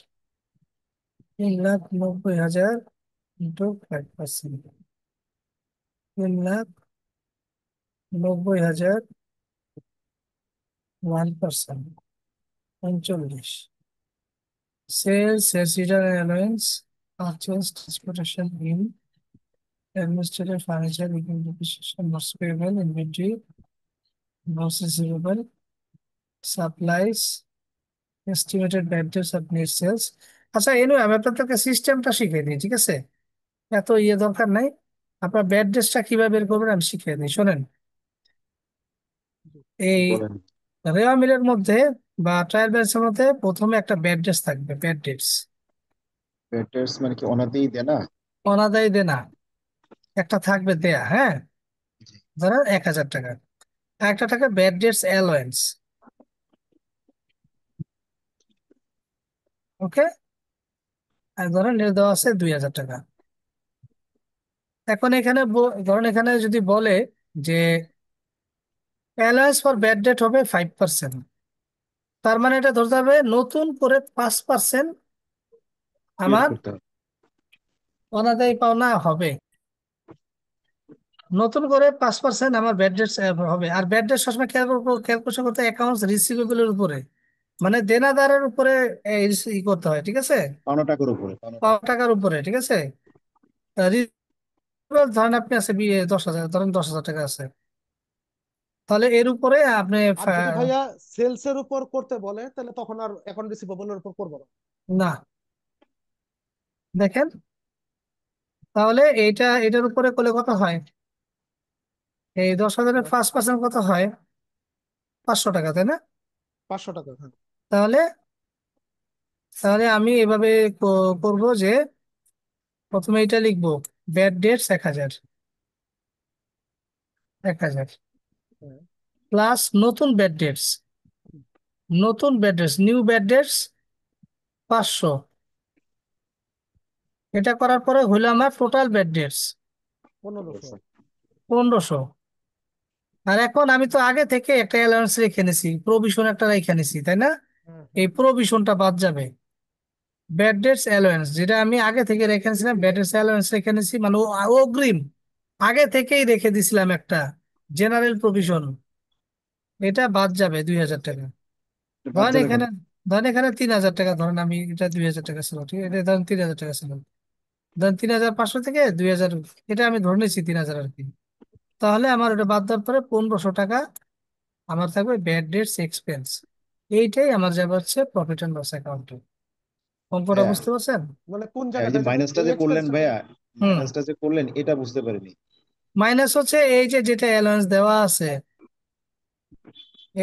3,90,000 into 5%। 3,90,000, 1%, 39। Sales, return allowance, purchase, transportation in, administrative, financial, legal, depreciation, notes payable, inventory, notes receivable, supplies, estimated bad debts of net sales। আচ্ছা এনু আমি আপনাদেরকে সিস্টেমটা শিখিয়ে দিই, ঠিক আছে? এত ইয়ে দরকার নাই। আপনার ব্যাড ডেটসটা কিভাবে বের করবেন আমি শিখিয়ে দিই, শোনেন। এই বলেন। রেওয়া মিলের মধ্যে বা ট্রায়াল ব্যালেন্সের মধ্যে প্রথমে একটা ব্যাড ডেটস থাকবে, ব্যাড ডেটস। পেটেন্টস মানে কি অনাদেই দেয় না? অনাদায়ী দেনা একটা থাকবে দেয়া, হ্যাঁ, জি। ধরেন 1,000 টাকা। আর একটা টাকা ব্যাড ডেটস অ্যালোয়েন্স। ওকে, আর ধরেন এটা দেওয়া আছে 2,000 টাকা। এখন এখানে ধরেন এখানে যদি বলে যে অ্যালাউন্স ফর ব্যাড ডেট হবে 5%, তার মানে এটা ধরতে হবে নতুন করে 5% ক্রিয়েট আমার করতে হবে। অনাদায়ী পাওনা হবে। নতুন করে 5% আমার ব্যাড ডেট হবে। আর ব্যাড ডেট সবসময় ক্যালকুলেশন করতে অ্যাকাউন্টস রিসিভেবলের উপরে, মানে দেনাদারের উপরে ই করতে হয়, ঠিক আছে, পাওনা টাকার উপরে, পাওনা টাকা। পাওনা টাকার উপরে, ঠিক আছে। ধরেন আপনি আছে 10,000, ধরেন 10,000 টাকা আছে, তাহলে এর উপরে আপনি আর যদি ভাইয়া সেলস এর উপর করতে বলে তাহলে তখন আর অ্যাকাউন্ট রিসিভেবলের উপর করবো না। না, দেখেন তাহলে এটার উপরে করলে কত হয়? এই 10,000-এর 5% কত হয়? 500 টাকা, তাই না? 500 টাকা, হ্যাঁ। তাহলে তাহলে আমি এভাবে করব যে প্রথমে এটা লিখবো, ব্যাড ডেটস 1,000, 1,000 হ্যাঁ। প্লাস নতুন ব্যাড ডেটস, নতুন bad dates, new bad dates 500। এটা করার পরে হইলো আমার টোটাল ব্যাড ডেটস 1500। 1,500। আর এখন আমি তো আগে থেকে একটা অ্যালাউন্স রেখে নিছি, প্রভিশন একটা রেখে নিছি, তাই না? হ্যাঁ, এই হ্যাঁ। প্রভিশনটা বাদ যাবে। ব্যাড ডেটস অ্যালাউন্স যেটা আমি আগে থেকে রেখে নিছিলাম, ব্যাড ডেটস অ্যালাউন্স রেখে নিছি, মানে অগ্রিম আগে থেকেই রেখে দিছিলাম একটা জেনারেল প্রভিশন, এটা বাদ যাবে 2,000 টাকা। বাদ ধরেন যাবে কেন? এখানে ধরেন এখানে 3,000 টাকা, ধরেন আমি এটা 2,000 টাকা ছিল, ঠিক আছে, এটা ধরেন 3,000 টাকা ছিল, ধরেন 3,500 থেকে 2,000, এটা আমি ধরে নিচ্ছি 3,000 আর কি। তাহলে আমার ওটা বাদ দেওয়ার পরে 1,500 টাকা আমার থাকবে ব্যাড ডেটস এক্সপেন্স। এইটাই আমার যাবে হচ্ছে প্রফিট অ্যান্ড লস অ্যাকাউন্টে। অঙ্কটা ভাইয়া, বুঝতে পারছেন? মানে কোন এই যে জায়গাটা জানি মাইনাসটা এই যে করলেন এক্সপেন্সটা কোন। ভাইয়া, হুম, মাইনাসটা যে করলেন এটা বুঝতে পারিনি। মাইনাস হচ্ছে এই যে যেটা অ্যালাউন্স দেওয়া আছে,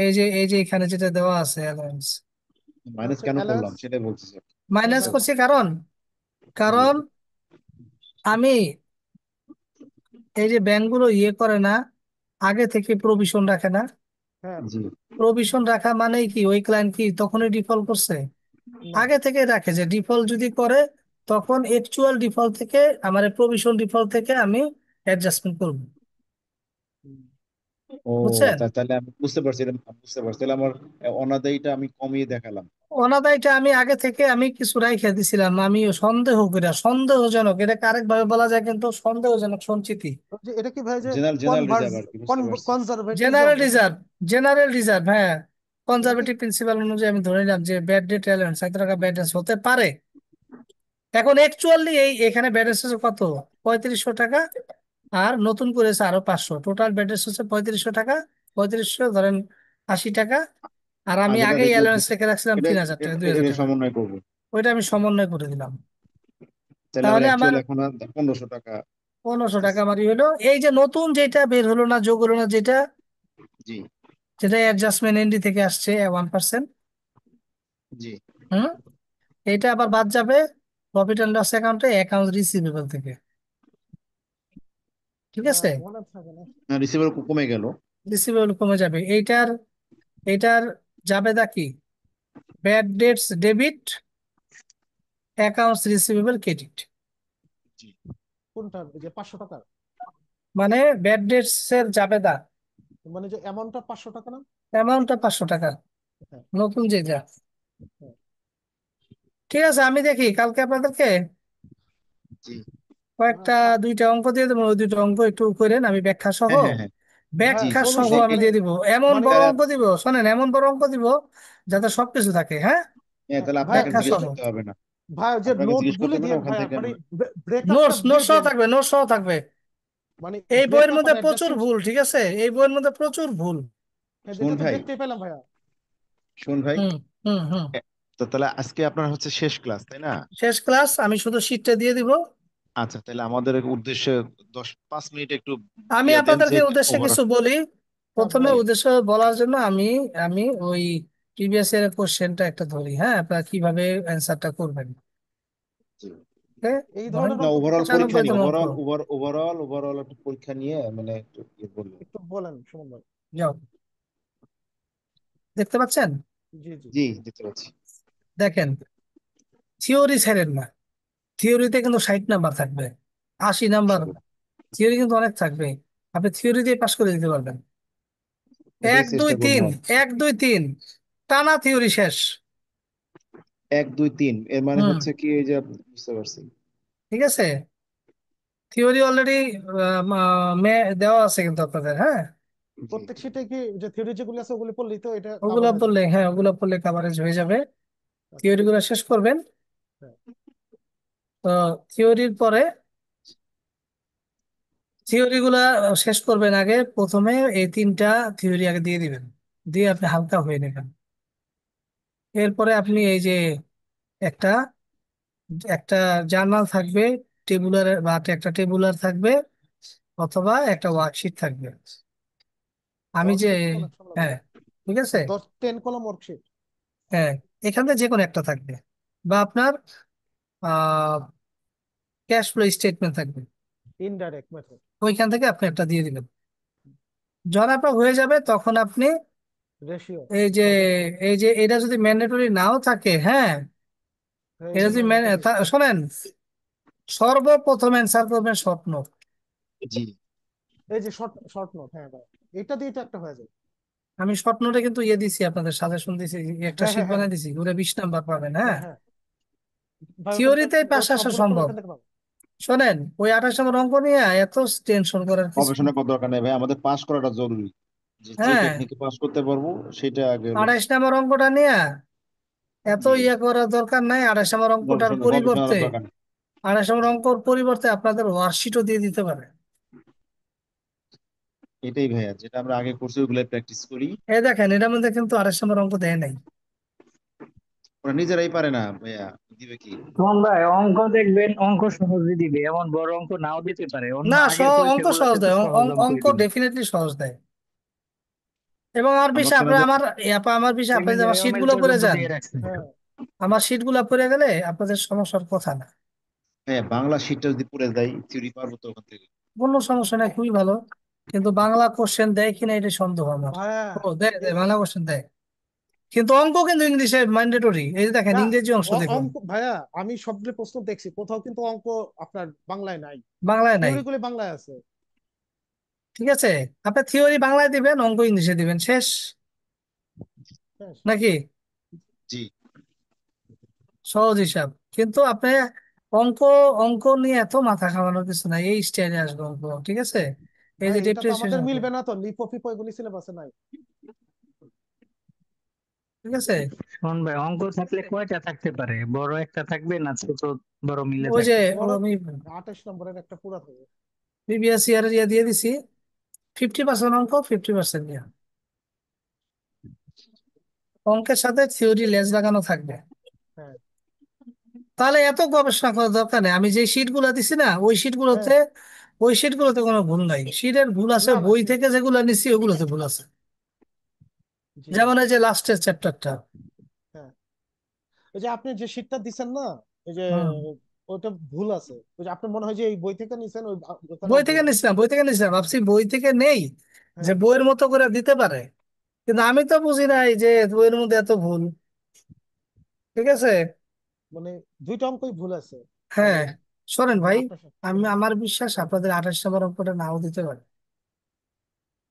এই যে এখানে যেটা দেওয়া আছে অ্যালাউন্স, মাইনাস আচ্ছা, কেন করলাম অ্যালায়েন্স। সেটাই বলছি স্যার। হ্যাঁ, মাইনাস হ্যাঁ, করছি কারণ জি। কারণ আমি এই যে ব্যাংকগুলো ইয়ে করে না, আগে থেকে প্রভিশন রাখে না। হ্যাঁ। জি। প্রভিশন রাখা মানেই কি, ওই ক্লায়েন্ট কি তখনই ডিফল্ট করছে? না। আগে থেকে রাখে যে ডিফল্ট যদি করে তখন অ্যাকচুয়াল ডিফল্ট থেকে আমার প্রভিশন ডিফল্ট থেকে আমি অ্যাডজাস্টমেন্ট করব। হুম। ও, বুঝছেন? তাহলে আমি বুঝতে পারছি, বুঝতে পারছি, তাহলে আমার অনাদায়ীটা আমি কমিয়ে দেখালাম। অনাদায়টা আমি আগে থেকে আমি কিছু রাইখা দিছিলাম, আমি সন্দেহ করি, সন্দেহজনক, এটাকে আরেক ভাবে বলা যায় কিন্তু সন্দেহজনক সঞ্চিতি। যে এটা কি ভাই যে জেনারেল জেনারেল কনভার্স রিজার্ভ আর কি, বুঝতে পারছি। কনজারভেটিজম জেনারেল নাকি? রিজার্ভ, জেনারেল রিজার্ভ, হ্যাঁ, এটা কি কনজারভেটিভ প্রিন্সিপাল অনুযায়ী আমি ধরে নিলাম যে ব্যাড ডেট অ্যালাউন্স 1,000 টাকা ব্যাড হতে পারে। এখন অ্যাকচুয়ালি এখানে ব্যালেন্স হচ্ছে কত? 3,500 টাকা। আর নতুন করেছে আরো 500, টোটাল ব্যালেন্স হচ্ছে 3,500 টাকা। 3,500 ধরেন 80 টাকা। আর আর আমি যেটা আগেই রেখে অ্যালাউন্স রেখে রাখছিলাম এটা 3,000 টাকা, দুই এটা হাজার এটা টাকা সমন্বয় করবো। ওইটা আমি সমন্বয় করে দিলাম। তাহলে আমার তাহলে আমার অ্যাকচুয়াল এখন আর 1,500 টাকা 1,500 টাকা আছে। আমার ই হলো। এই যে নতুন যেটা বের হলো না, যোগ হলো না, যেটা জি। যেটা অ্যাডজাস্টমেন্ট এনডি থেকে আসছে 1%। জি। হুম, এটা আবার বাদ যাবে প্রফিট অ্যান্ড লস অ্যাকাউন্টে অ্যাকাউন্ট রিসিভেবল থেকে, ঠিক আছে। মনে থাকে না। রিসিভার কমে গেল। রিসিভেবল কমে যাবে। এইটার জাবেদা কি? Bad debts debit, accounts receivable credit. জি। কোনটা এই যে 500 টাকা? মানে ব্যাড ডেটস এর জাবেদা মানে যে অ্যামাউন্টটা 500 টাকা না? অ্যামাউন্টটা 500 টাকা, হ্যাঁ, নতুন যেটা। হ্যাঁ। ঠিক আছে, আমি দেখি কালকে আপনাদেরকে জি। কয়েকটা দুইটা অঙ্ক দিয়ে দেবো, ওই দুইটা অঙ্ক একটু করেন, আমি ব্যাখ্যা সহ, হ্যাঁ, হ্যাঁ, হ্যাঁ। জি। ব্যাখ্যা সহ সলিউশন আমি মানে দিয়ে দিব। এমন মানে বড় তাহলে অঙ্ক দিব, শোনেন, এমন বড় অঙ্ক দিব যাতে সবকিছু থাকে, হ্যাঁ, হ্যাঁ, তাহলে আপনাকে ভাইয়া ব্যাখ্যা জিজ্ঞেস সহ। করতে হবে না। ভাই যে আপনাকে নোট জিজ্ঞেস করতে গুলি হবে না, দিয়েন ওখান ভাইয়া, থেকে মানে আমরা। ব্রেকআপটা নোটস দিয়ে নোটস সহ দিয়েন। থাকবে, নোটস সহ থাকবে। মানে এই বইয়ের ব্রেকআপ আর মধ্যে প্রচুর অ্যাডজাস্টমেন্ট। ভুল, ঠিক আছে, এই বইয়ের মধ্যে প্রচুর ভুল। শুন যেটা তো ভাই, দেখতেই পেলাম ভাইয়া। শুন ভাই। হুম, হুম, হুম। এ, তো তাহলে আজকে আপনার হচ্ছে শেষ ক্লাস, তাই না? শেষ ক্লাস, আমি শুধু শিটটা দিয়ে দিব। আচ্ছা, তাহলে আমাদের উদ্দেশ্যে 5 মিনিট একটু আমি ইয়ে দেন যে আপনাদেরকে উদ্দেশ্যে ওভার। কিছু বলি। হ্যাঁ প্রথমে বলেন। উদ্দেশ্য বলার জন্য আমি আমি ওই প্রিভিয়াস এর কোশ্চেনটা একটা ধরি, হ্যাঁ, আপনারা কিভাবে অ্যান্সারটা করবেন। জি। হ্যাঁ, এই ধরেন ধরনের না, অঙ্ক তো ওভারঅল আসলে পরীক্ষা 95 নিয়ে, তম অঙ্ক। ওভারঅল একটা পরীক্ষা নিয়ে মানে একটু বলবো। একটু বলেন সুমন ভাই। যাও, দেখতে পাচ্ছেন? জি জি। জি, দেখতে পাচ্ছি। দেখেন, থিওরি ছাড়েন না। থিওরিতে কিন্তু 60 নাম্বার থাকবে, 80 নাম্বার। থিওরি কিন্তু অনেক থাকবে, আপনি থিওরি দিয়ে পাশ করে দিতে পারবেন। এটাই এক দুই চেষ্টা করবো। তিন, 1 2 3 টানা থিওরি শেষ। 1 2 3 এর মানে হুম, হচ্ছে কি, এই যে বুঝতে পারছি। ঠিক আছে। থিওরি অলরেডি দেওয়া আছে কিন্তু আপনাদের, হ্যাঁ। জি। প্রত্যেক শিটে কি যে থিওরি যেগুলো আছে ওগুলো পড়লেই তো এটা কাভার ওগুলা হয়ে যাবে? পড়লে, হ্যাঁ, ওগুলা পড়লে কাভারেজ হয়ে যাবে। আচ্ছা। থিওরি গুলো শেষ করবেন। হ্যাঁ। তো থিওরির পরে, থিওরি গুলা শেষ করবেন আগে, প্রথমে এই 3টা থিওরি আগে দিয়ে দিবেন, দিয়ে আপনি হালকা হয়ে নেবেন। এরপরে আপনি এই যে একটা একটা জার্নাল থাকবে, টেবুলার বা একটা টেবুলার থাকবে, অথবা একটা ওয়ার্কশিট থাকবে। আমি যে, ওয়ার্কশিট তো অনেক সময় লাগবে। হ্যাঁ, ঠিক আছে, 10 কলম ওয়ার্কশিট। হ্যাঁ, এখান থেকে যে কোনো একটা থাকবে, বা আপনার ক্যাশ ফ্লো স্টেটমেন্ট থাকবে, ইনডাইরেক্ট মেথড। ওইখান থেকে আপনি একটা দিয়ে দিবেন। যখন আপনার হয়ে যাবে তখন আপনি রেশিও। এই যে প্রফিট। এটা যদি ম্যান্ডেটরি নাও থাকে, হ্যাঁ, এই এটা যে যদি ম্যান্ডেটরি। শোনেন, সর্বপ্রথম অ্যান্সার করবেন স্বপ্ন। জি। এই যে শর্ট শর্ট নোট, হ্যাঁ ভাই, এটা দিয়ে তো একটা হয়ে যায়। আমি স্বপ্নটা কিন্তু ইয়ে দিছি, আপনাদের সাজেশন দিছি, একটা হ্যাঁ শীট হ্যাঁ হ্যাঁ বানিয়ে দিছি, ওটা 20 নাম্বার পাবেন, হ্যাঁ। হ্যাঁ হ্যাঁ। ভাই ওটা থিওরিতে পাশ আসা সবগুলো তো সম্ভব। ওখান থেকে পাবো। শোনেন, ওই 28 নম্বর অঙ্ক নিয়ে এত টেনশন করার কিছু গবেষণা নেই। করার দরকার নেই ভাই, আমাদের পাস করাটা জরুরি। যে হ্যাঁ, টেকনিকে পাস করতে পারবো সেটা আগে হলো। 28 নম্বর অঙ্কটা নিয়ে এত জি। ইয়ে করার দরকার নাই। 28 নম্বর অঙ্কটার পরিবর্তে, গবেষণার দরকার নেই। 28 নম্বর অঙ্কর পরিবর্তে আপনাদের ওয়ার্কশিটও দিয়ে দিতে পারে। এটাই ভাইয়া, যেটা আমরা আগে করছি ওগুলো প্র্যাকটিস করি। এই দেখেন, এটার মধ্যে কিন্তু 28 নম্বর অঙ্ক দেয় নাই। ওরা নিজেরাই পারে না ভাইয়া, দিবে কি? তখন ভাই অঙ্ক দেখবেন, অঙ্ক সহজে দিবে, এমন বড় অঙ্ক নাও দিতে পারে, অন্য না, আগের অঙ্ক পরীক্ষাগুলোতে সহজ তো দেয়, সহজ অঙ্কই অঙ্ক দিবে। ডেফিনেটলি সহজ দেয়। এবং আমার আমার বিষয় সময় আপনার, আমার বিষয় আপনি দেখবেন যদি যে আমার শিট অমিল গুলো করে পর্যন্ত যান, দিয়ে রাখছে। হ্যাঁ। আমার শিট গুলা পড়ে গেলে আপনাদের সমস্যার কথা না। হ্যাঁ, বাংলা শিটটা যদি পুড়ে দেয় থিওরি পারবো তো ওখান থেকে। কোনো সমস্যা নেই, খুবই ভালো। কিন্তু বাংলা কোশ্চেন দেয় কিনা এটা সন্দেহ আমার। ভাইয়া ও দেয়, দেয়, এ- বাংলা কোশ্চেন দেয়, কিন্তু অঙ্ক কিন্তু ইংলিশে ম্যান্ডেটরি। এই যে দেখেন, না, ইংরেজি অংশ দেখুন, অঙ্ক ভাইয়া আমি সবগুলো প্রশ্ন দেখছি, কোথাও কিন্তু অঙ্ক আপনার বাংলায় নাই। বাংলায় নাই। থিওরি গুলো বাংলায় আছে। ঠিক আছে, আপনি থিওরি বাংলায় দিবেন, অঙ্ক ইংলিশে দিবেন, শেষ। হ্যাঁ। নাকি? জি। সহজ হিসাব। কিন্তু আপনি অঙ্ক অঙ্ক নিয়ে এত মাথা খাওয়ানোর কিছু নাই, এই স্টাইলে আসবে অঙ্ক, ঠিক আছে। এই ভাই যে এটা তো আমাদের ডিফারেন্সিয়েশন, মিলবে না তো, লিপো ফিপো এগুলি সিলেবাসে নাই। ঠিক আছে। শোন ভাই, অঙ্ক থাকলে কয়টা থাকতে পারে? বড় একটা থাকবে না ছোট বড় মিলে ওই যে থাকবে? বড় আমি 28 নম্বরের একটা পুরা থাকবে। প্রিভিয়াস ইয়ার ইয়ে দিয়ে দিছি, 50% অঙ্ক, 50% ইয়ে। অঙ্কের সাথে থিওরি লেজ লাগানো থাকবে। হ্যাঁ তাহলে এত গবেষণা করার দরকার নেই। আমি যে শিট গুলা দিছি না, হ্যাঁ। ওই শিট গুলোতে কোনো ভুল নাই। শিটের ভুল আছে না না বই থেকে যেগুলো নিছি, ওগুলোতে ভুল আছে। জি জি। যেমন এই যে লাস্টের চ্যাপ্টারটা। হ্যাঁ, ওই যে আপনি যে শীটটা দিচ্ছেন না, এই যে হুম, ওটা ভুল আছে। ওই যে আপনার মনে হয় যে এই বই থেকে নিছেন, ওই ওখানে বই ভুল থেকে আছে। নিছিলাম, ভাবছি বই থেকে নেই, যে হ্যাঁ, বইয়ের মতো করে দিতে পারে। কিন্তু আমি তো বুঝি নাই যে বইয়ের মধ্যে এত ভুল, ঠিক আছে। মানে দুইটা অঙ্কই ভুল আছে। মানে হ্যাঁ, শোনেন ভাই, হ্যাঁ হ্যাঁ। আমার বিশ্বাস আপনাদের 28 নম্বর অঙ্কটা নাও দিতে পারে।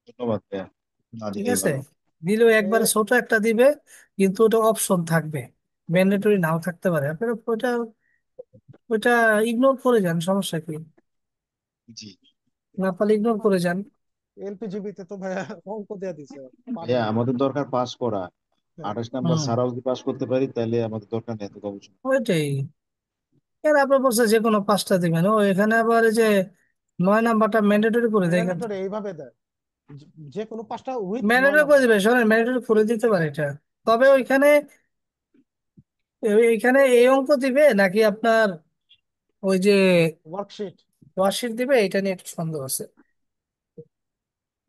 ধন্যবাদ ভাইয়া, না ঠিক দিলেই আছে, ভালো। দিলেও একবারে ছোট একটা দিবে, কিন্তু ওটা অপশন থাকবে, ম্যান্ডেটরি নাও থাকতে পারে। আপনারা ওইটা ওইটা ইগনোর করে যান, সমস্যা কি? জি। না পারলে ইগনোর করে যান। এলপিজিবি তে তো ভাইয়া অঙ্ক দেয়া দিছে, পারি ভাইয়া না। আমাদের দরকার পাস করা। হ্যাঁ 28 নাম্বার হুম, ছাড়াও যদি পাস করতে পারি তাহলে আমাদের দরকার নেই এত গবেষণা। ওইটাই। এর আপনার বলছে যে কোনো 5টা দিবেন, ও এখানে আবার এই যে 9 নাম্বারটা ম্যান্ডেটরি করে দেয় কিন্তু। ম্যান্ডেটরি এইভাবে দেয়, যে যে কোনো পাঁচটা উইথ নয় ম্যান্ডেটরি করে নাম্বার দিবে, শোনেন, ম্যান্ডেটরি করে দিতে পারে এটা। তবে ওইখানে এইখানে এই অঙ্ক দিবে নাকি আপনার ওই যে ওয়ার্কশিট। ওয়ার্কশিট দিবে, এটা নিয়ে একটু সন্দেহ আছে।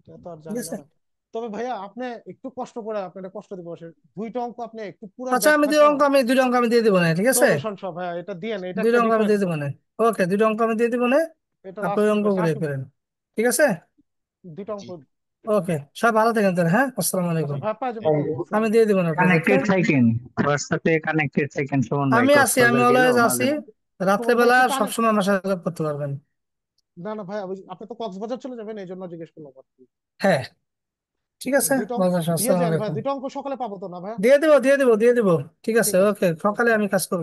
এটা তো আর ঠিক জানি না আছে, ভাই। তবে ভাইয়া আপনি একটু কষ্ট করে আপনি একটা কষ্ট দিব, দুইটা অঙ্ক আপনি একটু পুরো আচ্ছা আমি ব্যাখ্যা দুই সহ অঙ্ক আমি দুইটা অঙ্ক আমি দিয়ে দিব না, ঠিক আছে? সলিউশন সহ ভাইয়া এটা দিয়ে এটা দুইটা একটা অঙ্ক আমি দিয়ে রিকোয়েস্ট দিব ভাই, না। ওকে, দুইটা অঙ্ক আমি দিয়ে দিব না। এটা আপনি লাস্ট ওই রিকোয়েস্ট অঙ্কগুলো আর ইয়ে করেন, ঠিক আছে? দুইটা অঙ্ক। জি। ওকে, সব ভালো থাকেন তাহলে, হ্যাঁ, আসসালামু আচ্ছা আলাইকুম। ভাই পাওয়া যাবো তো, আমি আসসালামু দিয়ে দিব না আপনাকে, ওকে? কানেক্টেড থাকেন, হোয়াটসঅ্যাপে কানেক্টেড থাকেন সুমন ভাই, আমি আছি, আমি কক্সবাজার গেলেও অলওয়েজ মাঝে আছি। মধ্যে। সুমন ভাই রাত্রেবেলা একটু সবসময় আমার সাথে যোগাযোগ করতে পারবেন। না না ভাই আপনি তো কক্সবাজার চলে যাবেন এই জন্য জিজ্ঞেস করলাম আর কি। হ্যাঁ, ঠিক আছে, দুইটা অঙ্ক ভালো থাকেন, দিয়ে আসসালামু যান ভাই, আলাইকুম। দুইটা অঙ্ক সকালে পাবো তো না ভাই? দিয়ে দিব, দিয়ে দিব, দিয়ে দিব। ঠিক আছে, ঠিক আছে। ওকে, সকালে আমি কাজ করবো।